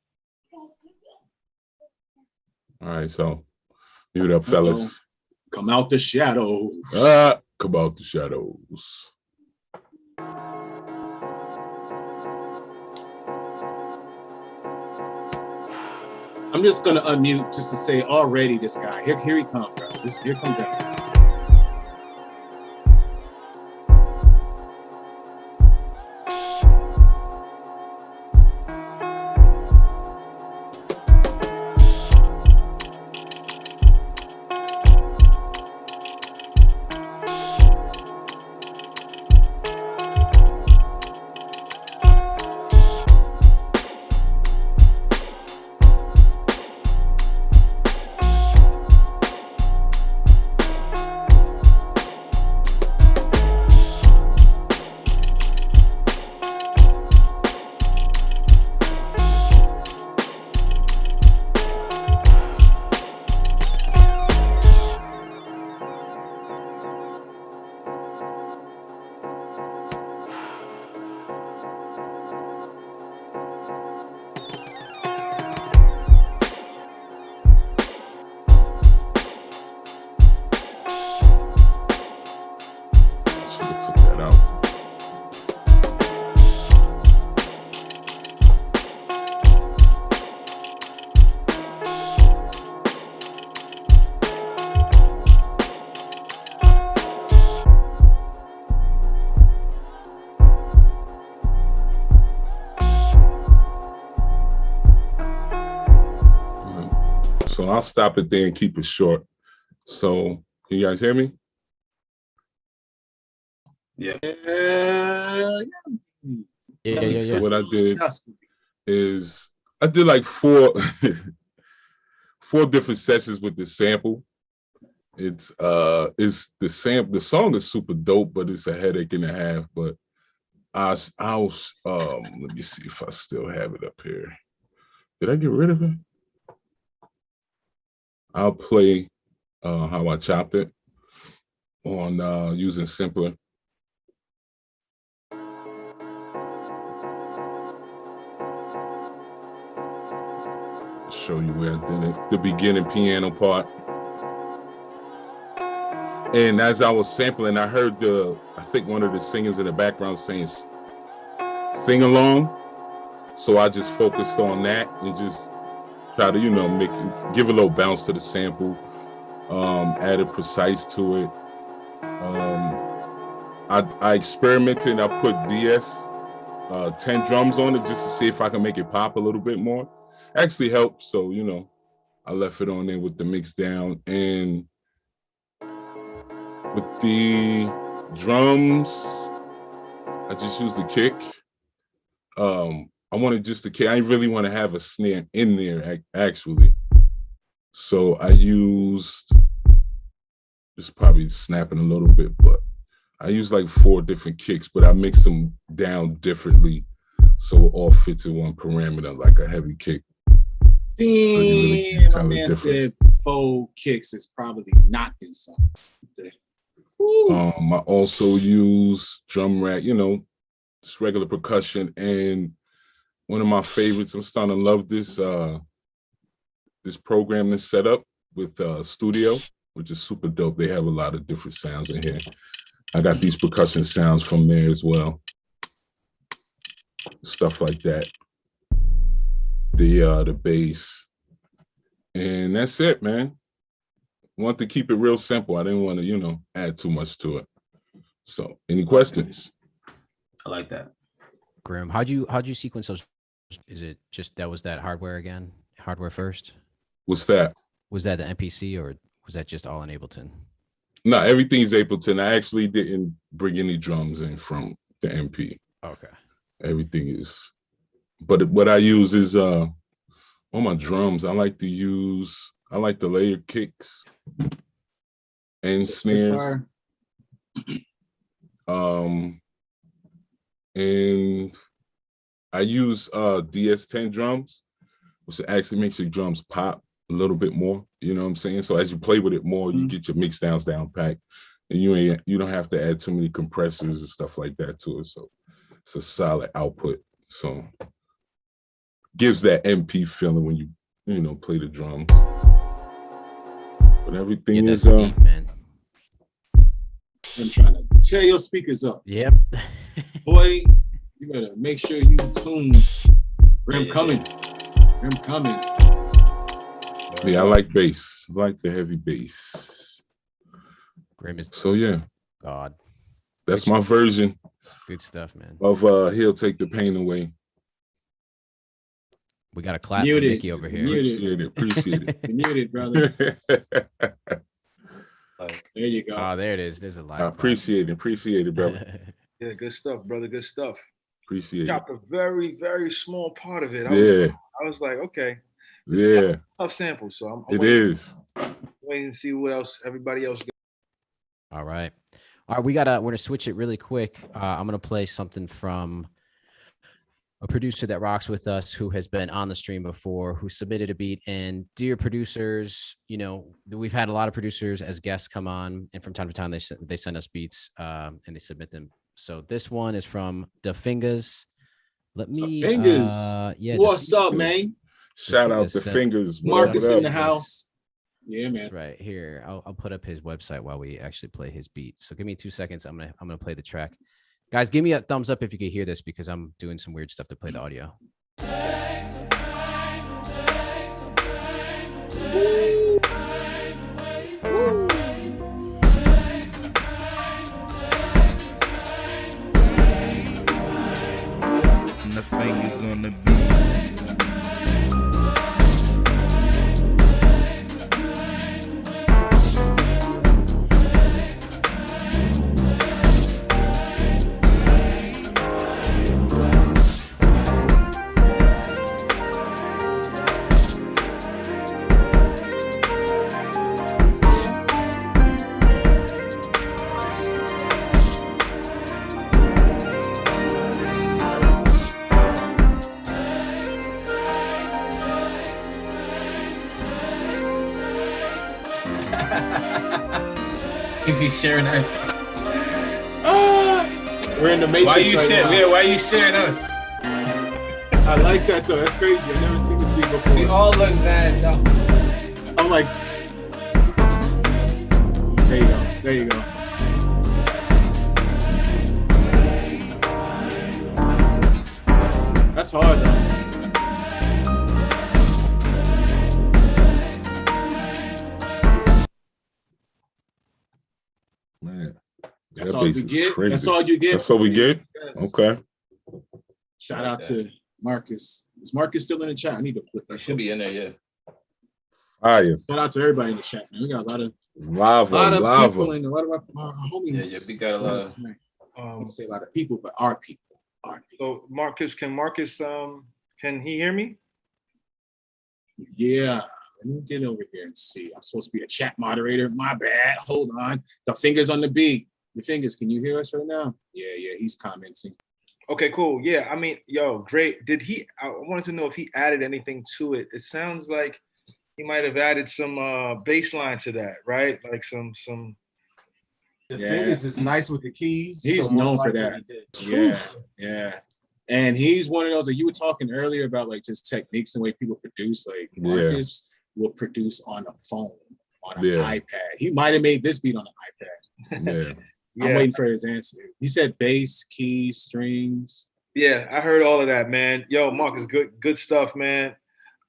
All right, so mute up, fellas. Come out the shadows. Come out the shadows. I'm just gonna unmute just to say already this guy. Here he comes, bro. Here comes that. So I'll stop it there and keep it short. So can you guys hear me? Yeah. Yeah. What I did is I did like four different sessions with the sample. It's the song is super dope, but it's a headache and a half. But I'll let me see if I still have it up here. Did I get rid of it? I'll play how I chopped it on using Simpler. show you where I did it. The beginning piano part. And as I was sampling, I heard I think one of the singers in the background saying sing along. So I just focused on that and just try to, give a little bounce to the sample, added precise to it. I experimented. I put DS 10 drums on it just to see if I can make it pop a little bit more. Actually helped. So, I left it on there with the mix down. And with the drums, I just used the kick. I wanted just the kick. I didn't really want to have a snare in there, actually. So I used, just probably snapping a little bit, but I used like 4 different kicks, but I mixed them down differently so it all fits in one parameter, like a heavy kick. Damn, my man said 4 kicks is probably knocking something. I also use drum rack, just regular percussion, and one of my favorites, I'm starting to love this this program that's set up with Studio, which is super dope. They have a lot of different sounds in here. I got these percussion sounds from there as well. Stuff like that. The bass. And that's it, man. Want to keep it real simple. I didn't want to, add too much to it. So, any questions? I like that. Grim, how'd you sequence those? Is it just that was that hardware again? Hardware first? What's that? Was that the MPC or was that just all in Ableton? No, everything's Ableton. I actually didn't bring any drums in from the MP. Okay. Everything is, but what I use is on my drums, I like the layered kicks and snares. And I use DS10 drums, which actually makes your drums pop a little bit more. You know what I'm saying? So as you play with it more, you get your mix downs down packed, and you don't have to add too many compressors and stuff like that to it. So it's a solid output. So gives that MP feeling when you play the drums. But everything is deep, man. I'm trying to tear your speakers up. Yep. Boy, you better make sure you tune. Grim coming. Yeah, I like bass. I like the heavy bass. Grim is so yeah. God. That's my version. Good stuff, man. Of He'll Take the Pain Away. We got a clap for Mickey over here. Appreciate it. You're muted, brother. There you go. Oh, there it is. There's a live. I appreciate it, brother. Yeah, good stuff, brother. Good stuff. Appreciate Got a very, very small part of it. I was like, okay. Tough sample. So I'm waiting to see what else everybody else got. All right. We're gonna switch it really quick. I'm gonna play something from a producer that rocks with us, who has been on the stream before, who submitted a beat. And dear producers, we've had a lot of producers as guests come on, and from time to time they send us beats and they submit them. So this one is from Da Fingers. Let me What's up, man? Shout out to Fingers. Marcus in the house. Yeah, man. That's right here. I'll put up his website while we actually play his beat. So give me 2 seconds. I'm gonna play the track. Guys, give me a thumbs up if you can hear this, because I'm doing some weird stuff to play the audio. And the fingers on the beat. Is he sharing us? We're in the Matrix Why are you sharing us? I like that though. That's crazy. I've never seen this tweet before. We all look bad. No. I'm like, there you go. There you go. That's hard though. Man, that's all we get. That's all you get. That's all we get. Yes. Okay. Shout out to Marcus. Is Marcus still in the chat? I need to flip that. He should be in there, yeah. Fire. Shout out to everybody in the chat, man. We got a lot of people in a lot of our homies. Yeah, we got a lot of. I don't say a lot of people, but our people. So Marcus, can he hear me? Yeah. Let me get over here and see. I'm supposed to be a chat moderator. My bad. Hold on. The fingers on the beat. The fingers. Can you hear us right now? Yeah. He's commenting. Okay, cool. Yeah, I mean, yo, great. I wanted to know if he added anything to it. It sounds like he might have added some bass line to that, right? Like some. The fingers is nice with the keys. He's known for that. Yeah. And he's one of those that you were talking earlier about, like just techniques and the way people produce. Like Marcus will produce on a phone, on an iPad. He might have made this beat on an iPad. Yeah. I'm waiting for his answer. He said bass, keys, strings. Yeah, I heard all of that, man. Yo, Marcus, good stuff, man.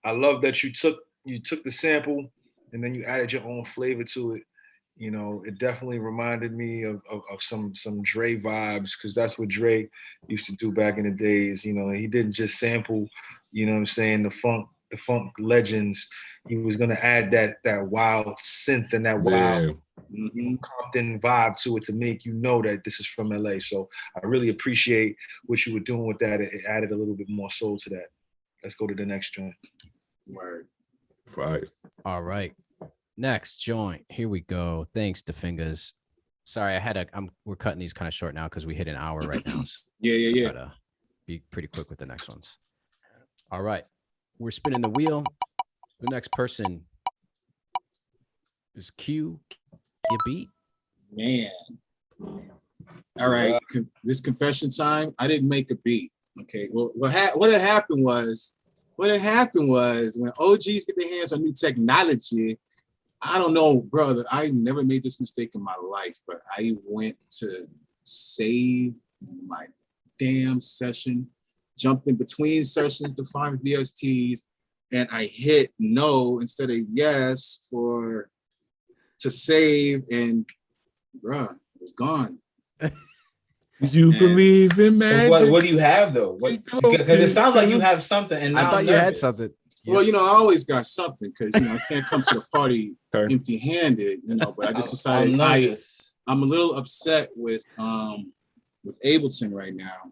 I love that you took the sample and then you added your own flavor to it. You know, it definitely reminded me of some Dre vibes, because that's what Dre used to do back in the days. You know, he didn't just sample, you know what I'm saying, the funk legends. He was gonna add that wild synth and that wild Compton vibe to it to make you know that this is from LA. So I really appreciate what you were doing with that. It added a little bit more soul to that. Let's go to the next joint. Word. Right. All right. Next joint. Here we go. Thanks to Fingers. Sorry, we're cutting these kind of short now because we hit an hour right now. So Yeah. Try to be pretty quick with the next ones. All right. We're spinning the wheel. The next person is Q. Your beat. Man. All right. This confession time. I didn't make a beat. Okay. Well, what had happened was when OGs get their hands on new technology, I don't know, brother. I never made this mistake in my life, but I went to save my damn session, jumped in between sessions to find VSTs, and I hit no instead of yes to save, and bruh, it was gone. You believe in magic? So what do you have though? Because it sounds like you have something, and I thought you had something. Well, I always got something because I can't come to the party empty-handed, But I just decided I'm a little upset with Ableton right now,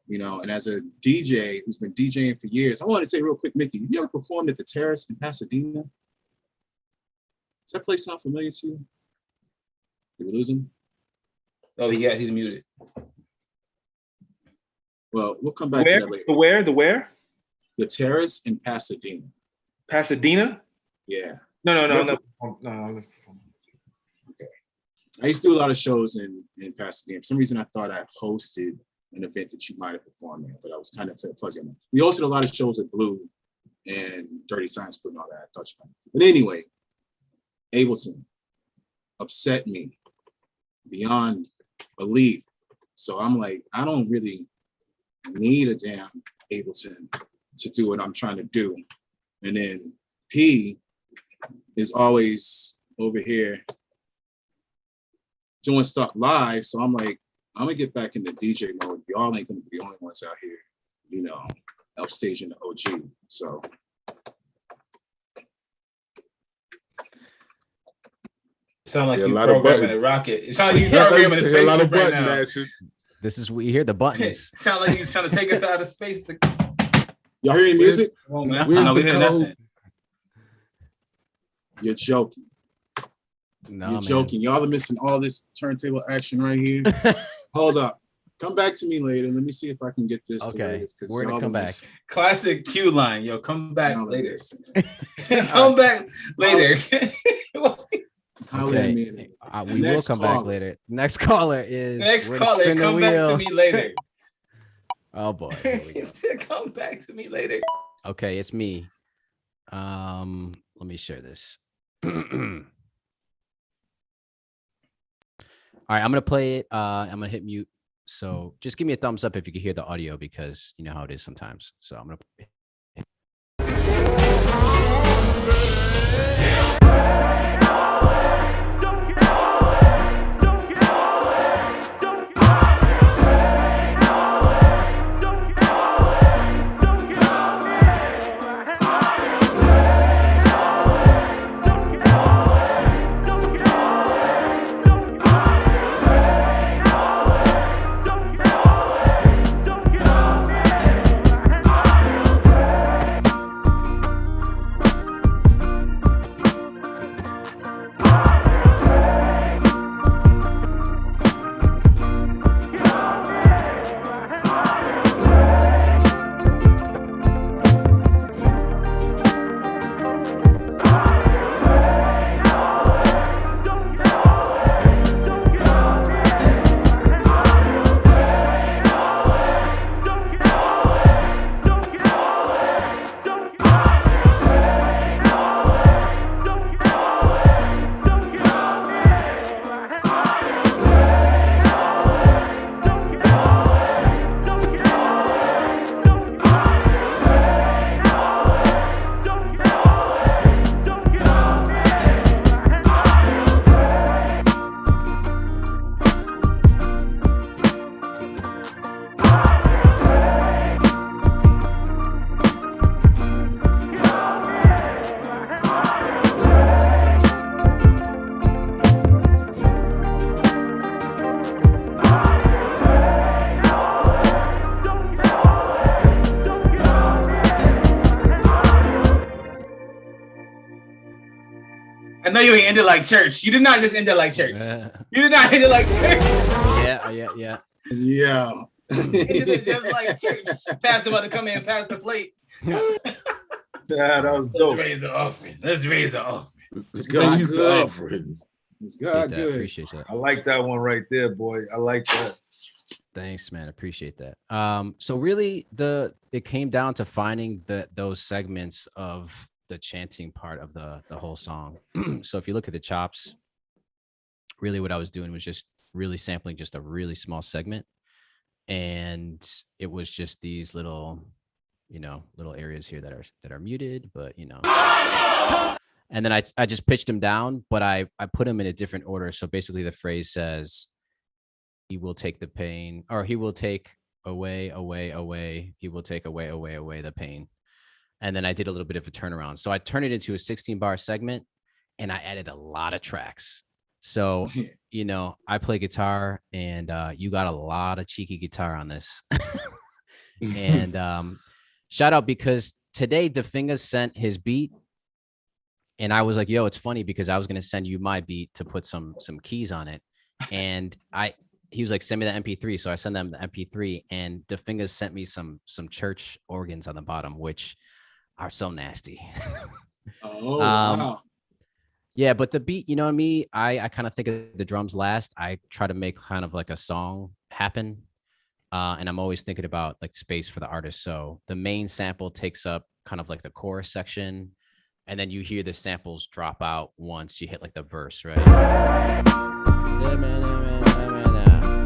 And as a DJ who's been DJing for years, I want to say real quick, Mickey, have you ever performed at the Terrace in Pasadena? Does that place sound familiar to you? Did we lose him? Oh, he's muted. Well, we'll come back to that later. The where? The Terrace in Pasadena. Pasadena? Yeah. No. Okay. I used to do a lot of shows in Pasadena. For some reason, I thought I hosted an event that you might have performed in, but I was kind of fuzzy on that. We hosted a lot of shows at Blue and Dirty Science Food and all that. I thought you might. But anyway, Ableton upset me beyond belief. So I'm like, I don't really need a damn Ableton to do what I'm trying to do. And then P is always over here doing stuff live. So I'm like, I'm gonna get back into DJ mode. Y'all ain't gonna be the only ones out here, upstaging the OG. So sound like you programming a rocket. It sounds like you programming a spaceship right now. This is what you hear, the buttons. Sound like he's trying to take us out of space. Y'all hear any music? Oh, man. No, we hear nothing. You're joking. No, You're joking. Y'all are missing all this turntable action right here. Hold up. Come back to me later. Let me see if I can get this. Okay, we're gonna come back. Classic Q line. Yo, come back later. Come back later. Okay. We will come back later. Next caller is come back to me later. Oh boy. Here we He go. said, "Come back to me later." Okay, it's me. Let me share this. All right, I'm gonna play it. I'm gonna hit mute. So just give me a thumbs up if you can hear the audio because you know how it is sometimes. So I'm gonna. I know you ain't ended like church. You did not just end it like church. You did not end it like church. Yeah. Yeah. Ended it just like church. Pastor about to come in and pass the plate. Yeah, that was dope. Let's raise the offering. It's God Praise the good. offering. It's God good. Appreciate that. I like that one right there, boy. I like that. Thanks, man. Appreciate that. So really, it came down to finding those segments of the chanting part of the whole song. So if you look at the chops, really what I was doing was just really sampling just a really small segment, and it was just these little areas here that are muted, but and then I just pitched them down, but I put them in a different order. So basically the phrase says, "He will take the pain," or "He will take away, he will take away the pain." And then I did a little bit of a turnaround. So I turned it into a 16-bar segment, and I added a lot of tracks. So, I play guitar, and you got a lot of cheeky guitar on this. And shout out, because today DeFingers sent his beat, and I was like, yo, it's funny because I was going to send you my beat to put some keys on it. And he was like, send me the MP3. So I sent them the MP3, and DeFingers sent me some church organs on the bottom, which are so nasty. Oh, wow. Yeah, but the beat, me, I kind of think of the drums last. I try to make kind of like a song happen. And I'm always thinking about like space for the artist. So the main sample takes up kind of like the chorus section, and then you hear the samples drop out once you hit like the verse, right?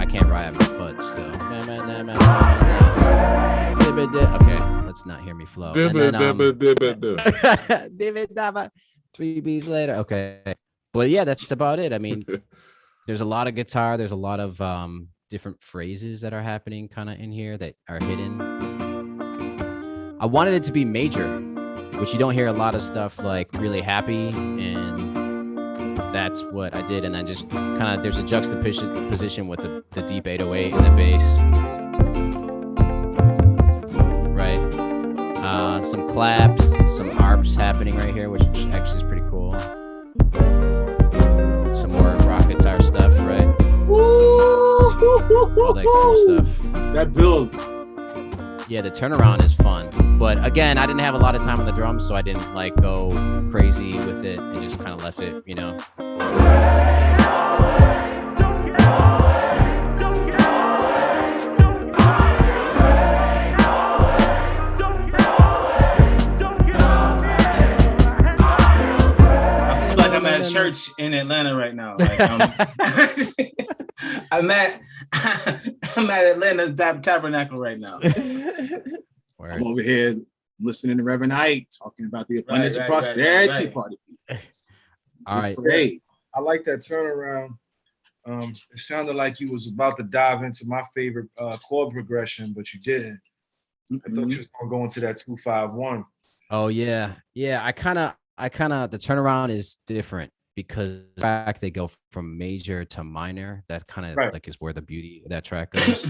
I can't rhyme, but still. Okay, let's not hear me flow. And then, 3 beats later. Okay. But yeah, that's about it. I mean, there's a lot of guitar. There's a lot of different phrases that are happening kind of in here that are hidden. I wanted it to be major, which you don't hear a lot of stuff like really happy, and that's what I did. And then just kind of, there's a juxtaposition with the deep 808 and the bass. Right. Some claps, some harps happening right here, which actually is pretty cool. Some more rock guitar stuff, right? All that cool stuff. That build. Yeah, the turnaround is fun. But again, I didn't have a lot of time on the drums, so I didn't like go crazy with it and just kind of left it, church in Atlanta right now. Like, I'm at Atlanta Tabernacle right now. I'm over here listening to Reverend Ike talking about the abundance of prosperity party. All right. I like that turnaround. It sounded like you was about to dive into my favorite chord progression, but you didn't. I thought you was gonna go into that 2-5-1. Oh yeah. I kind of the turnaround is different because the track they go from major to minor. That kind of like is where the beauty of that track goes.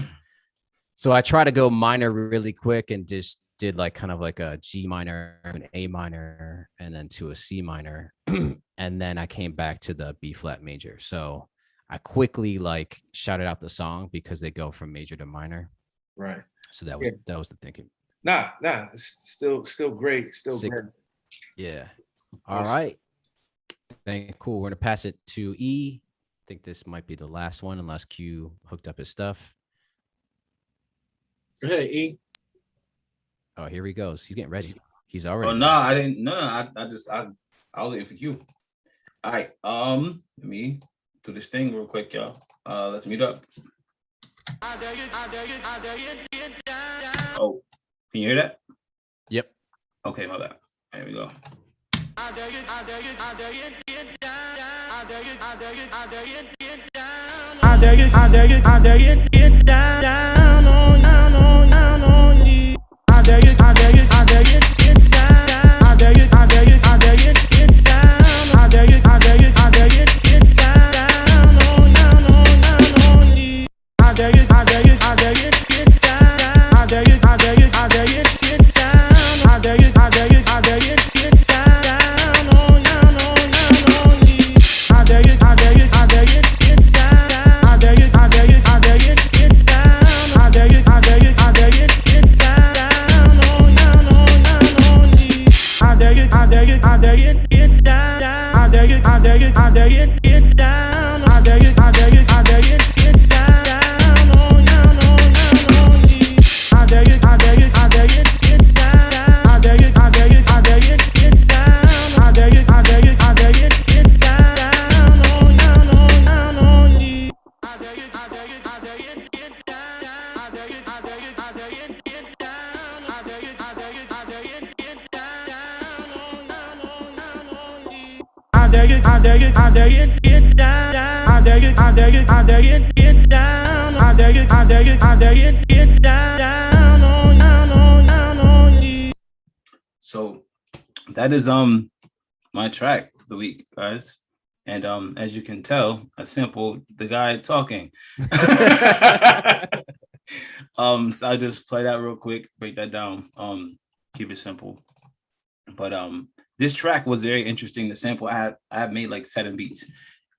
So I try to go minor really quick and just did like kind of like a G minor, an A minor, and then to a C minor. And then I came back to the B flat major. So I quickly like shouted out the song because they go from major to minor. Right. So that was the thinking. Nah, it's still great. Still Sick. great. Yeah. All right. Cool. We're gonna pass it to E. I think this might be the last one unless Q hooked up his stuff. Go ahead, E. Oh, here he goes. He's getting ready. He's already. Oh no, I didn't. No, I was waiting for you. All right. Let me do this thing real quick, y'all. Let's meet up. Oh, can you hear that? Yep. Okay, my bad. There we go. So that is my track of the week, guys. And as you can tell, I sampled the guy talking. So I'll just play that real quick, break that down, keep it simple. But this track was very interesting to sample. I have made like 7 beats.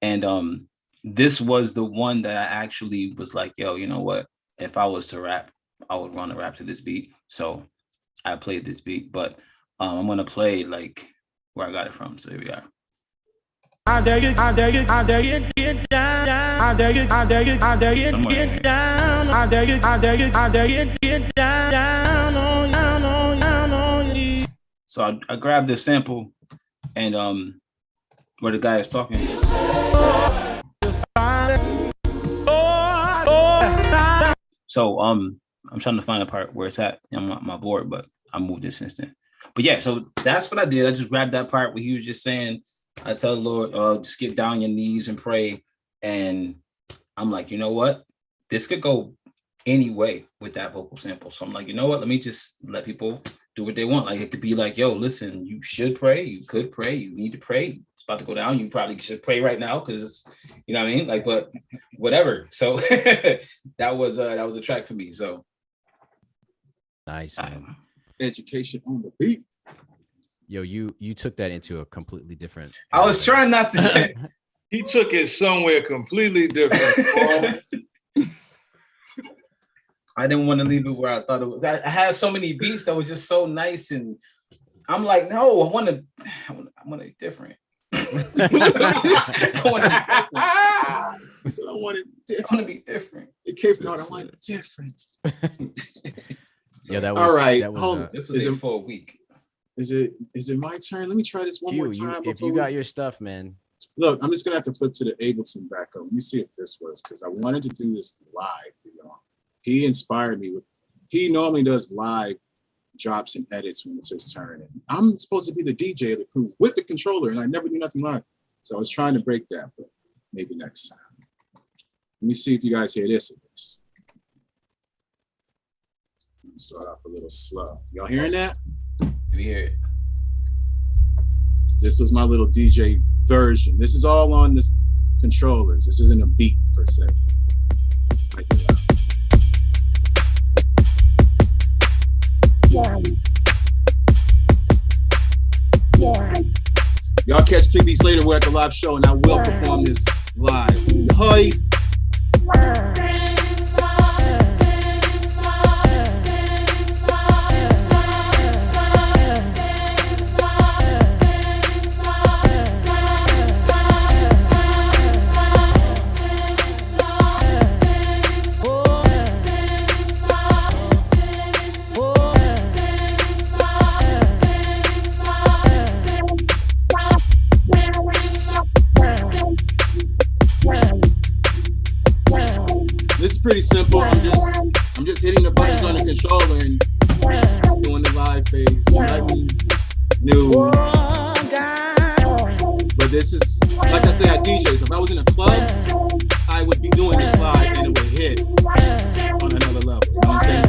And this was the one that I actually was like, yo, you know what? If I was to rap, I would want to rap to this beat. So I played this beat, but I'm gonna play like where I got it from. So here we are. I dare you, get down. I dare you, get down. I dare you, get down on you. So I grabbed this sample and where the guy is talking. So I'm trying to find the part where it's at on my board, but I moved this instant. But yeah, so that's what I did. I just grabbed that part where he was just saying, I tell the Lord, just get down on your knees and pray. And I'm like, you know what? This could go any way with that vocal sample. So I'm like, you know what? Let me just let people do what they want. Like it could be like, yo, listen, you should pray. You could pray. You need to pray. It's about to go down. You probably should pray right now because it's, you know what I mean? Like, but whatever. So that was a track for me. So nice, man. Education on the beat. Yo, you took that into a completely different. I was trying not to say. He took it somewhere completely different. I didn't want to leave it where I thought it was. I had so many beats that were just so nice, and I'm like, no, I want to be different. I want to be different. It came from I want different. Yeah, that was all right. That was, this was it for a week. Is it my turn? Let me try this one more time. If you got your stuff, man. Look, I'm just gonna have to flip to the Ableton backup. Let me see if this works because I wanted to do this live. You know, he inspired me with. He normally does live drops and edits when it's his turn, and I'm supposed to be the DJ of the crew with the controller, and I never do nothing live. So I was trying to break that, but maybe next time. Let me see if you guys hear this. Start off a little slow. Y'all hearing that? We hear it. This was my little DJ version. This is all on this controllers. This isn't a beat per se. Y'all catch 2 weeks later, we're at the live show, and I will perform this live. Hi. Pretty simple. I'm just hitting the buttons on the controller and doing the live phase. Nothing new. But this is, like I say, I DJ. So if I was in a club, I would be doing this live and it would hit on another level. You know what I'm saying?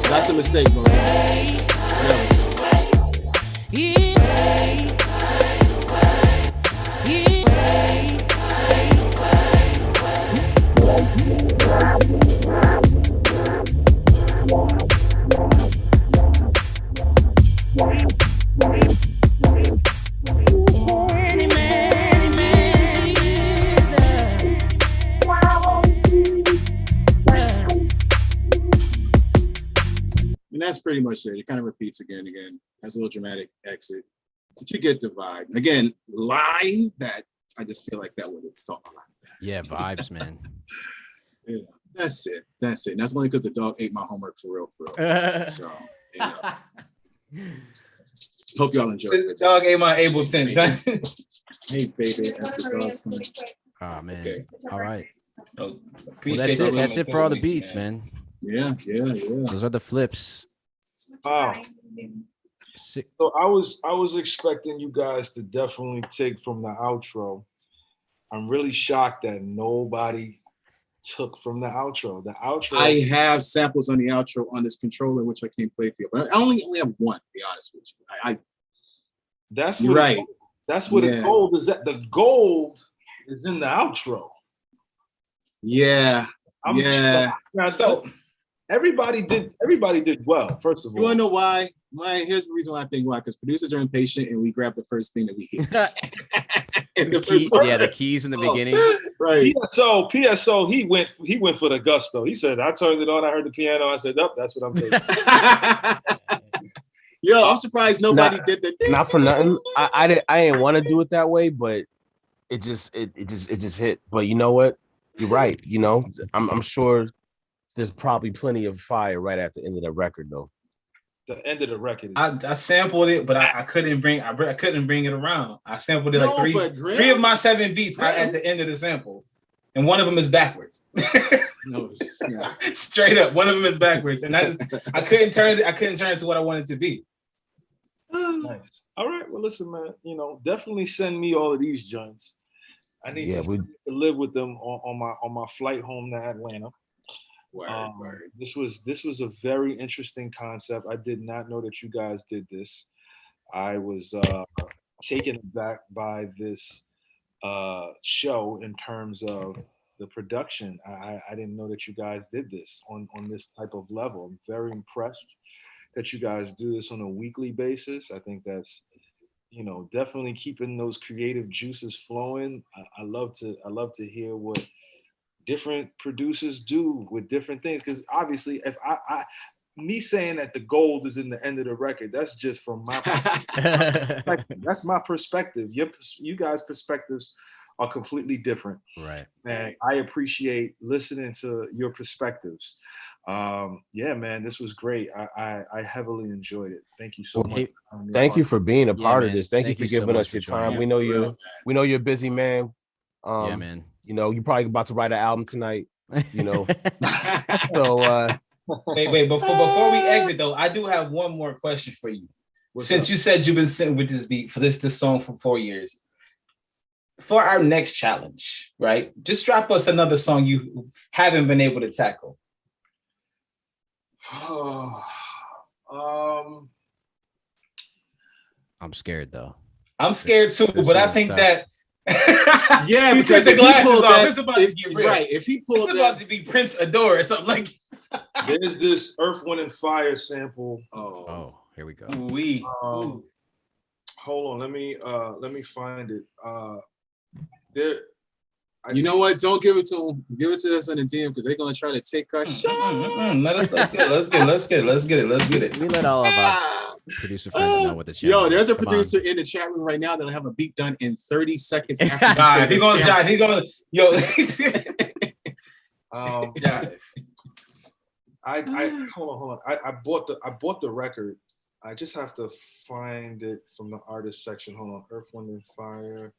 That's a mistake, bro. That's pretty much it. It kind of repeats again. Has a little dramatic exit, but you get the vibe. Again, live, that I just feel like that would have felt a lot better. Yeah, vibes, man. Yeah, that's it. And that's only because the dog ate my homework for real. So, hope y'all enjoy. The dog ate my Ableton. Hey, baby, that's the dog's name. Oh man. Okay. All right. So, well, that's it. That's it for all the beats, man. Yeah. Those are the flips. Wow. So I was expecting you guys to definitely take from the outro. I'm really shocked that nobody took from the outro. The outro. I have samples on the outro on this controller, which I can't play for you, but I only have one. To be honest with you, That's you're right. That's where the gold is at. The gold is in the outro. Yeah. So everybody did well. First of all, you wanna know why? Here's the reason why I think why, because producers are impatient and we grab the first thing that we hear. The keys in the beginning. Right. PSO, he went for the gusto. He said, I turned it on, I heard the piano, I said, nope, that's what I'm taking. Yo, I'm surprised nobody did that. Not for nothing. I didn't want to do it that way, but it just hit. But you know what? You're right. You know, I'm sure there's probably plenty of fire right at the end of the record, though. The end of the record. I sampled it, but I couldn't bring it around. I sampled it like three of my 7 beats at the end of the sample, and one of them is backwards. No, straight up, one of them is backwards, and I couldn't turn it to what I wanted to be. Nice. All right. Well, listen, man. You know, definitely send me all of these joints. I need to live with them on my flight home to Atlanta. Word. This was a very interesting concept. I did not know that you guys did this. I was taken aback by this show in terms of the production. I didn't know that you guys did this on this type of level. I'm very impressed that you guys do this on a weekly basis. I think that's, definitely keeping those creative juices flowing. I love to hear what different producers do with different things, because obviously if me saying that the gold is in the end of the record, that's just from my perspective. That's my perspective. You guys' perspectives are completely different, right? And I appreciate listening to your perspectives. Yeah, man, this was great. I heavily enjoyed it. Thank you so much. Thank you for being a part of this. Thank you for so giving us your time. We know you're a busy man. Yeah, man. You're probably about to write an album tonight. So wait, before we exit though, I do have one more question for you. Since you said you've been sitting with this beat for this song for 4 years, for our next challenge, right? Just drop us another song you haven't been able to tackle. I'm scared though. I'm scared too, but I think that yeah, because the glasses off, it's about to get real. Right. If he pulls it's about to be Prince Adore or something like. There's this Earth, Wind, and Fire sample. Oh, here we go. Hold on, let me find it. You know what? Don't give it to them. Give it to us in the DM because they're gonna try to take our show. Let's get it. We let all of our producer friends know what the challenge. Yo, there's a producer in the chat room right now that'll have a beat done in 30 seconds. After he's gonna yo. Hold on. I bought the record. I just have to find it from the artist section. Hold on. Earth, Wind, and Fire.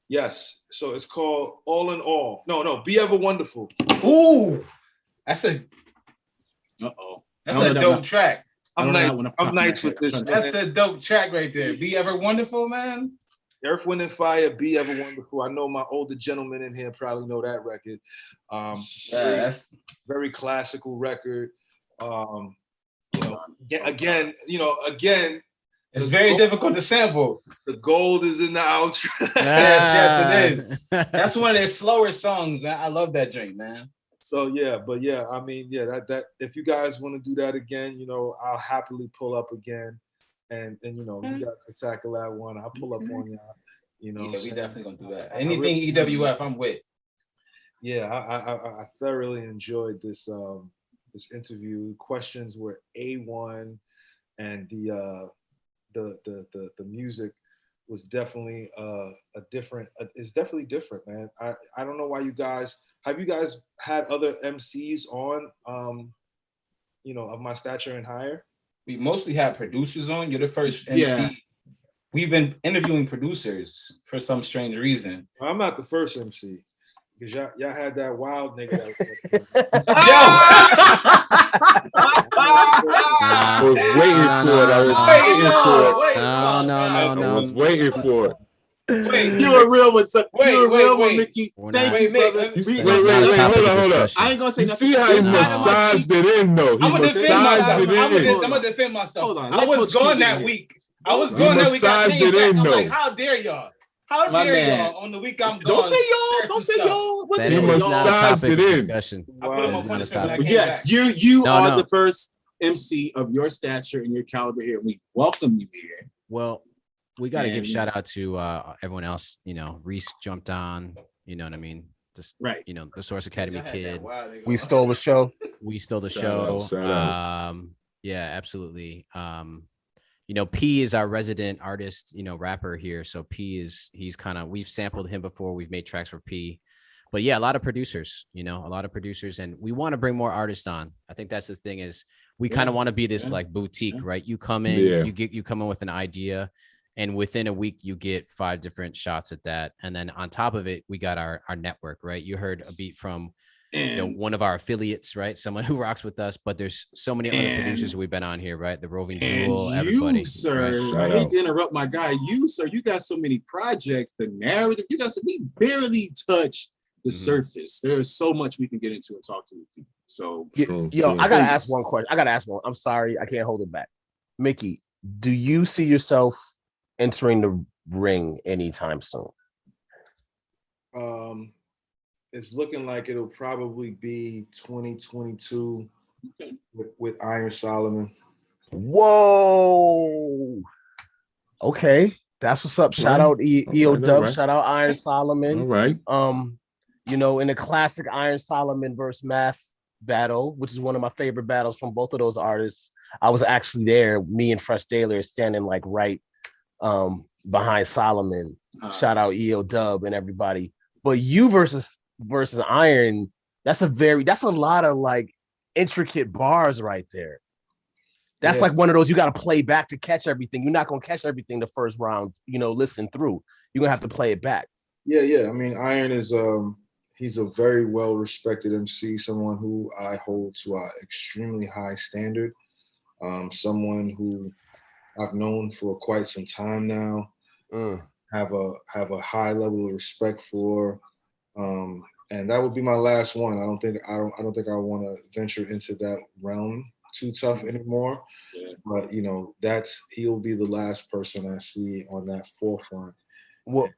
Yes. So it's called All in All. No. Be Ever Wonderful. Ooh. That's a dope track. I'm nice with this. That's a dope track right there. Be Ever Wonderful, man. Earth, Wind, and Fire, Be Ever Wonderful. I know my older gentlemen in here probably know that record. Very classical record. Again, it's very difficult to sample. The gold is in the outro. Yes, it is. That's one of their slower songs, man. I love that drink, man. So that if you guys want to do that again, I'll happily pull up again, and you guys can tackle that one. I'll pull up on y'all. We definitely gonna do that. Anything EWF, I'm with. Yeah, I thoroughly enjoyed this interview. Questions were A1, and the music was definitely it's definitely different, man. I don't know why you guys had other MCs on of my stature and higher? We mostly had producers on. You're the first MC. Yeah. We've been interviewing producers for some strange reason. I'm not the first MC. Because y'all had that wild nigga. I was waiting for it. Wait, you were real with Mickey. Thank you, brother. Hold on. I ain't gonna say nothing. See how he massaged it in, though. I'm gonna defend myself. Hold on. I was gone that week. I came back. I'm like, how dare y'all? How dare y'all on the week I'm gone? Don't say y'all. That is not a topic of discussion. I put him on punishment. Yes, you are the first MC of your stature and your caliber here. We welcome you here. Well, we got to give shout out to everyone else. Reese jumped on. You know what I mean? Just, right. The Source Academy kid. We stole the show. Yeah, absolutely. P is our resident artist, rapper here. So he's we've sampled him before. We've made tracks for P, but yeah, a lot of producers, and we want to bring more artists on. I think that's the thing is we kind of want to be this like boutique, right? You come in, you come in with an idea, and within a week you get 5 different shots at that. And then on top of it, we got our network, right? You heard a beat from And one of our affiliates, right? Someone who rocks with us, but there's so many other producers we've been on here, right? The Roving Jewel, everybody. You, sir, right? I hate to interrupt my guy. You, sir, you got so many projects, the narrative, we barely touch the surface. There is so much we can get into and talk to with people. So, I gotta ask one question. I'm sorry, I can't hold it back. Mickey, do you see yourself entering the ring anytime soon? It's looking like it'll probably be 2022 with Iron Solomon. Whoa. Okay, that's what's up. Shout out EO Dub. Right. Shout out Iron Solomon. All right. In the classic Iron Solomon versus Math battle, which is one of my favorite battles from both of those artists, I was actually there. Me and Fresh Daler standing like right behind Solomon. Shout out EO Dub and everybody. But you versus Iron, that's a lot of like intricate bars right there. That's like one of those you got to play back to catch everything. You're not gonna catch everything the first round, listen through. You're gonna have to play it back. Yeah. I mean, Iron is he's a very well respected MC, someone who I hold to an extremely high standard. Someone who I've known for quite some time now. Have a high level of respect for. And that would be my last one. I don't think I want to venture into that realm too tough anymore. Yeah. But he'll be the last person I see on that forefront. What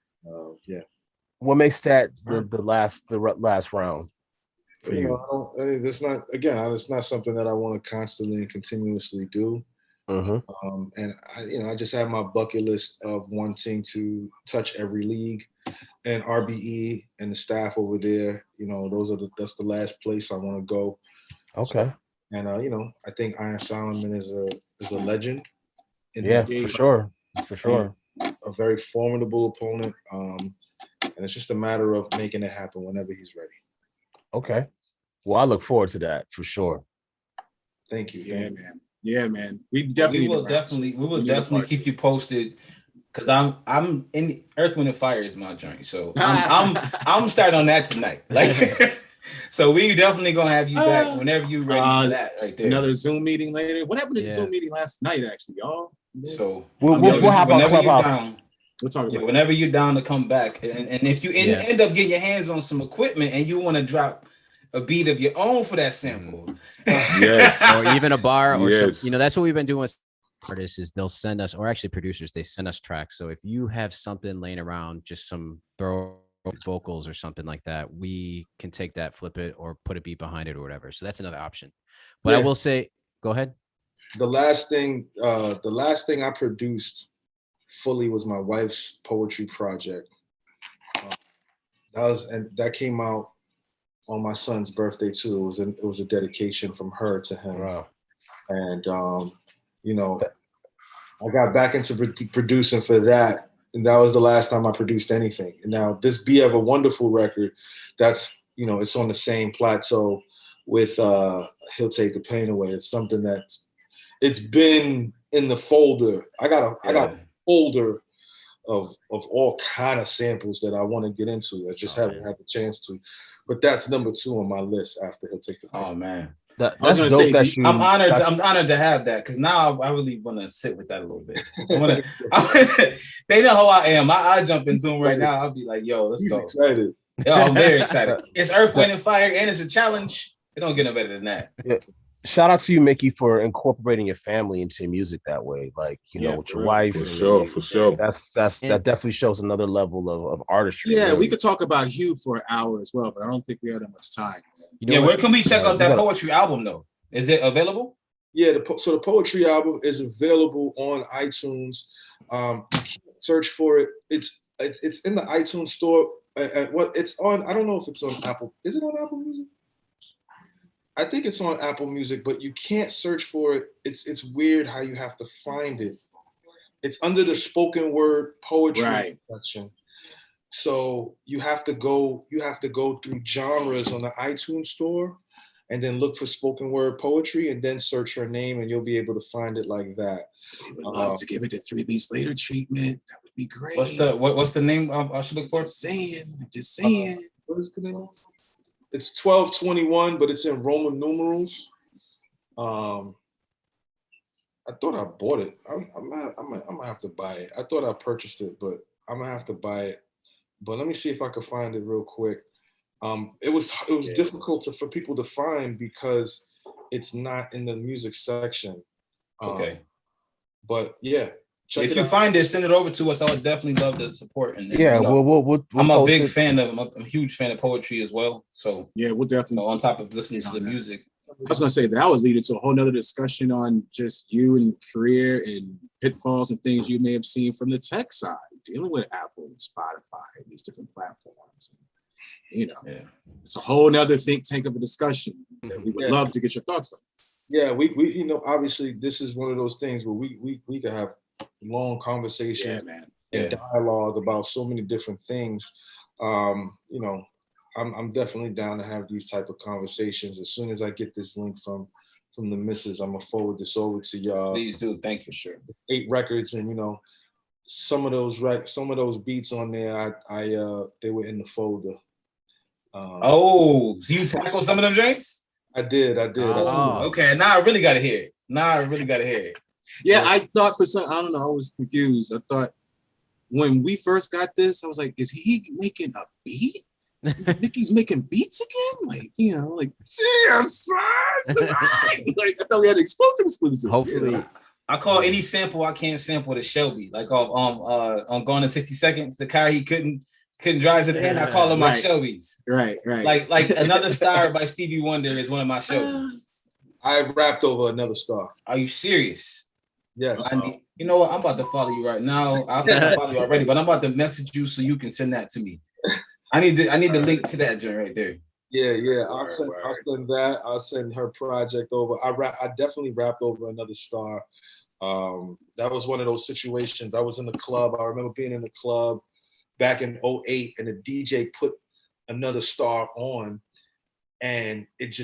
makes that the last round for you? It's not something that I want to constantly and continuously do. And I just have my bucket list of wanting to touch every league, and RBE and the staff over there. That's the last place I want to go. Okay. And I think Iron Solomon is a legend. For sure. A very formidable opponent. And it's just a matter of making it happen whenever he's ready. Okay. Well, I look forward to that for sure. Thank you. Yeah, man. We will definitely keep you posted, because I'm in Earth, Wind, and Fire is my joint. So I'm starting on that tonight. Like, so we definitely gonna have you back whenever you ready for that right there. Another Zoom meeting later. What happened to the Zoom meeting last night, actually, y'all? So we'll have our Clubhouse. We'll talk about whenever you're down to come back, and if you end up getting your hands on some equipment and you want to drop a beat of your own for that sample, or even a bar, or that's what we've been doing with artists, is they'll send us, or actually producers, they send us tracks. So if you have something laying around, just some vocals or something like that, we can take that, flip it, or put a beat behind it or whatever. So that's another option. But I will say, go ahead. The last thing I produced fully was my wife's poetry project. That came out on my son's birthday too. It was a dedication from her to him. Wow. And I got back into producing for that, and that was the last time I produced anything. And now this Be Ever Wonderful record, that's it's on the same plateau with He'll Take the Pain Away. It's something it's been in the folder. I got a folder of all kind of samples that I want to get into. I just haven't had the chance to. But that's number 2 on my list after He'll Take the Pain. Oh man. That's dope. I'm honored to have that, because now I really want to sit with that a little bit. They know how I am. I jump in Zoom right now. I'll be like, yo, let's go. Excited. Yo, I'm very excited. It's Earth, Wind, and Fire, and it's a challenge. It don't get no better than that. Yeah. Shout out to you, Mickey, for incorporating your family into your music that way. Like, with your wife. For sure. That definitely shows another level of artistry. Yeah, we could talk about Hugh for an hour as well, but I don't think we had that much time. Where can we check out that poetry album though? Is it available? Yeah, so the poetry album is available on iTunes. You can't search for it. It's in the iTunes store. It's on. I don't know if it's on Apple. Is it on Apple Music? I think it's on Apple Music, but you can't search for it. It's weird how you have to find it. It's under the spoken word poetry section. So you have to go through genres on the iTunes store, and then look for spoken word poetry, and then search her name, and you'll be able to find it like that. We would love to give it the 3 Beats Later treatment. That would be great. What's the name I should look for? Just saying. What is the name? It's 1221, but it's in Roman numerals. I thought I bought it. I'm gonna have to buy it. I thought I purchased it, but I'm gonna have to buy it. But let me see if I can find it real quick. It was difficult for people to find because it's not in the music section. Okay. But yeah, if you find it, send it over to us. I would definitely love the support. And yeah, we'll I'm a big fan of. I'm a huge fan of poetry as well. So yeah, we'll definitely on top of listening to the music. I was gonna say that would lead into a whole nother discussion on just you and career and pitfalls and things you may have seen from the tech side, dealing with Apple and Spotify and these different platforms. It's a whole nother think tank of a discussion that we would love to get your thoughts on. Yeah, we obviously this is one of those things where we could have long conversations and dialogue about so many different things. I'm definitely down to have these type of conversations. As soon as I get this link from the missus, I'm gonna forward this over to y'all. Please do. Thank you. Sure. 8 records, and some of those beats on there, I they were in the folder. So you tackled some of them joints? I did. Oh, okay. Now I really gotta hear it. Yeah, I thought I don't know, I was confused. I thought when we first got this, I was like, is he making a beat? Nicky's making beats again? Damn, son. I thought we had exclusive. Hopefully. I call any sample I can't sample to Shelby. Like on Gone in 60 Seconds, the car he couldn't drive to the end. I call them my Shelby's. Right. Like Another Star by Stevie Wonder is one of my Shelby's. I rapped over Another Star. Are you serious? Yes. You know what? I'm about to follow you right now. I follow you already, but I'm about to message you so you can send that to me. I need the link to that joint right there. Yeah. I'll send that. I'll send her project over. I definitely rapped over Another Star. That was one of those situations. I was in the club. I remember being in the club back in 2008, and the DJ put Another Star on, and it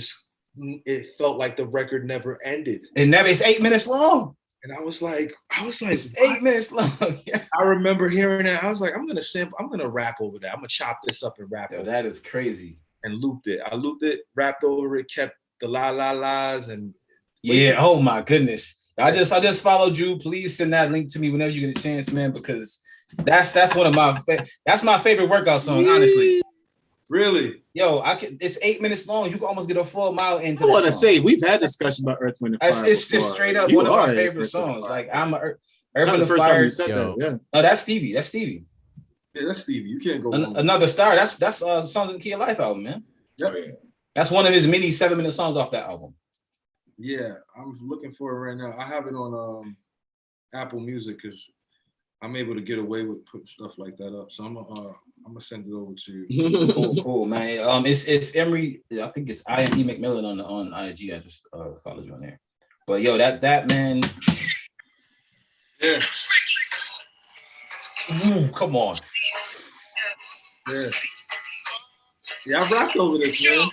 felt like the record never ended. It's 8 minutes long. And I was like, it's 8 minutes long. Yeah. I remember hearing that. I was like, I'm gonna rap over that. I'm gonna chop this up and rap. That is crazy. And looped it. I looped it, rapped over it, kept the la la la's and oh my goodness. I just followed you. Please send that link to me whenever you get a chance, man, because that's one of that's my favorite workout song, honestly. Really? Yo, it's 8 minutes long. You can almost get a full mile into it. I want to say we've had discussions about Earth, Wind, and Fire. It's just straight up one of my favorite songs. Like I'm Earth, Wind, and Fire. No, that's Stevie. That's Stevie. Yeah, that's Stevie. You can't go wrong. Another Star. That's Songs in the Key of Life album, man. Yep. That's one of his mini 7-minute songs off that album. Yeah, I'm looking for it right now. I have it on Apple Music because I'm able to get away with putting stuff like that up. So I'm gonna send it over to you. Cool, man. It's Emery. I think it's IME McMillan on IG. I just followed you on there. But yo, that man. Yeah. Ooh, come on. Yeah. Yeah, I rapped over this, man.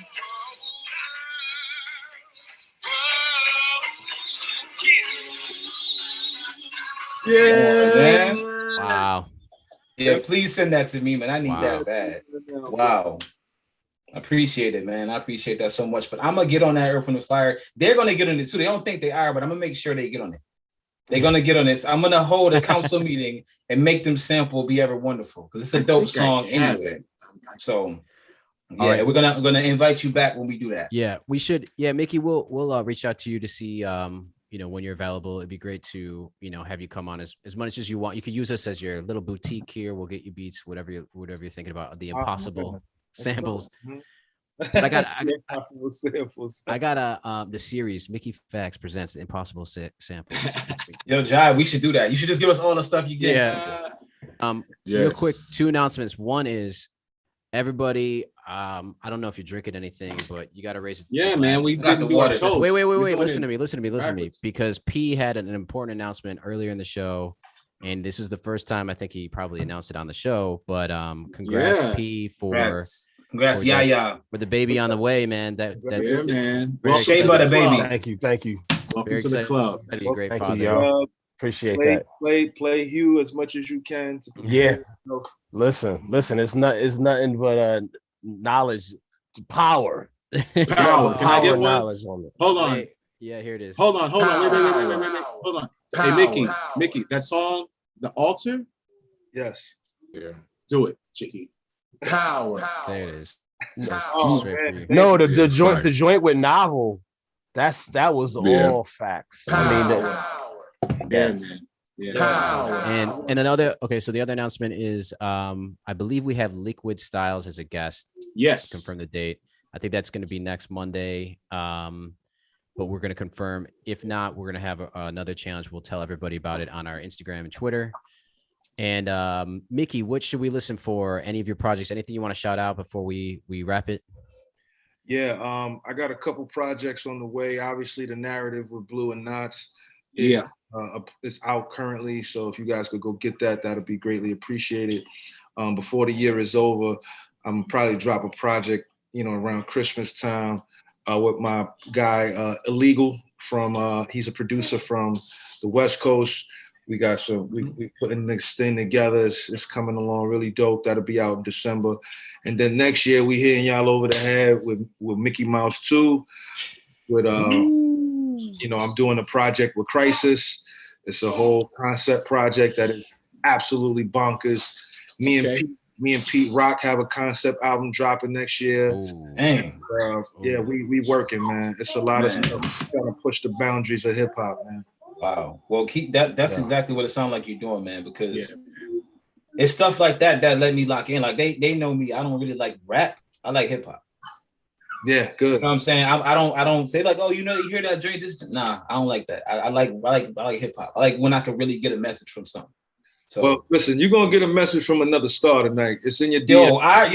Yeah. Wow. Yeah, please send that to me, man. I need that bad. Wow. I appreciate it, man. I appreciate that so much. But I'm gonna get on that Earth, Wind, and Fire. They're gonna get on it too. They don't think they are, but I'm gonna make sure they get on it. They're gonna get on this. I'm gonna hold a council meeting and make them sample "Be Ever Wonderful" because it's a dope song anyway. So yeah, we're gonna invite you back when we do that. Yeah, we should. Yeah, Mickey, we'll reach out to you to see when you're available. It'd be great to have you come on as much as you want. You could use us as your little boutique here. We'll get you beats, whatever you're thinking about, the impossible samples. But I got the series. Mickey Factz presents the impossible samples. Yo, Jai, we should do that. You should just give us all the stuff you get. Yeah. Real quick, 2 announcements. One is everybody. I don't know if you're drinking anything, but you got to raise it. Yeah, man. We didn't do our toast. Wait. Listen to me. Because P had an important announcement earlier in the show. And this is the first time I think he probably announced it on the show. But congrats, P, Congrats, yeah. For the baby on the way, man. That's man. Shea butter, baby. Thank you. Welcome to the club. Be a great father. You, y'all. Appreciate that. Play Hugh as much as you can. Listen. It's nothing but knowledge Power. Power. Can I get one? Knowledge on it. Hold on. Wait, yeah, here it is. Hold on. Wait. Hold on. Hey, Mickey, that song, The Altar? Yes. Yeah. Do it, Chicky. Power. There it is. Oh, Straight man. for you. No, Yeah, the joint, fire. the joint with Novel. That was Yeah. all facts. I mean, Yeah, man. Yeah. And another so the other announcement is I believe we have Liquid Styles as a guest. Yes. Confirm the date. I think that's going to be next Monday. But we're going to confirm. If not, we're going to have another challenge. We'll tell everybody about it on our Instagram and Twitter. And Mickey, what should we listen for? Any of your projects? Anything you want to shout out before we wrap it? Yeah, I got a couple projects on the way. Obviously, the narrative with Blue and Knots. Yeah. It's out currently, so if you guys could go get that, that'd be greatly appreciated. Before the year is over, I'm probably drop a project, around Christmas time, with my guy Illegal from. He's a producer from the West Coast. We got we putting this thing together. It's coming along really dope. That'll be out in December, and then next year we hitting y'all over the head with Mickey Mouse 2. With I'm doing a project with Crisis. It's a whole concept project that is absolutely bonkers. Me and Pete Rock have a concept album dropping next year. Dang. Yeah, we working, man. It's a lot of stuff trying to push the boundaries of hip hop, man. Wow. Well, keep that. That's exactly what it sounds like you're doing, man. Because it's stuff like that let me lock in. Like they know me. I don't really like rap. I like hip hop. Yeah, good. You know what I'm saying? I don't say like, oh, you hear that drink? Nah, I don't like that. I like hip hop. I like when I can really get a message from something. So, well, listen, you're gonna get a message from another star tonight. It's in your DM. I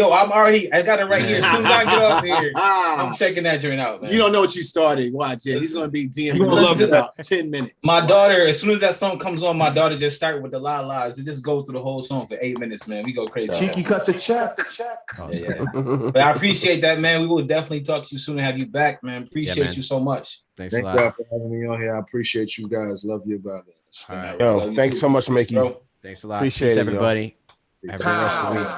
got it right here. As soon as I get off here, I'm checking that joint out, man. You don't know what you started. Watch it. He's gonna be DMing in about 10 minutes. My daughter, as soon as that song comes on, my daughter just start with the la la's. It just go through the whole song for 8 minutes, man. We go crazy. Cheeky cut the check. Yeah. But I appreciate that, man. We will definitely talk to you soon and have you back, man. Appreciate you so much. Thanks Thank a lot. God for having me on here. I appreciate you guys. Love you about it. All right. Yo, thanks so much, Mickey. Thanks a lot. Appreciate Peace, it, everybody. Have a good rest of the week.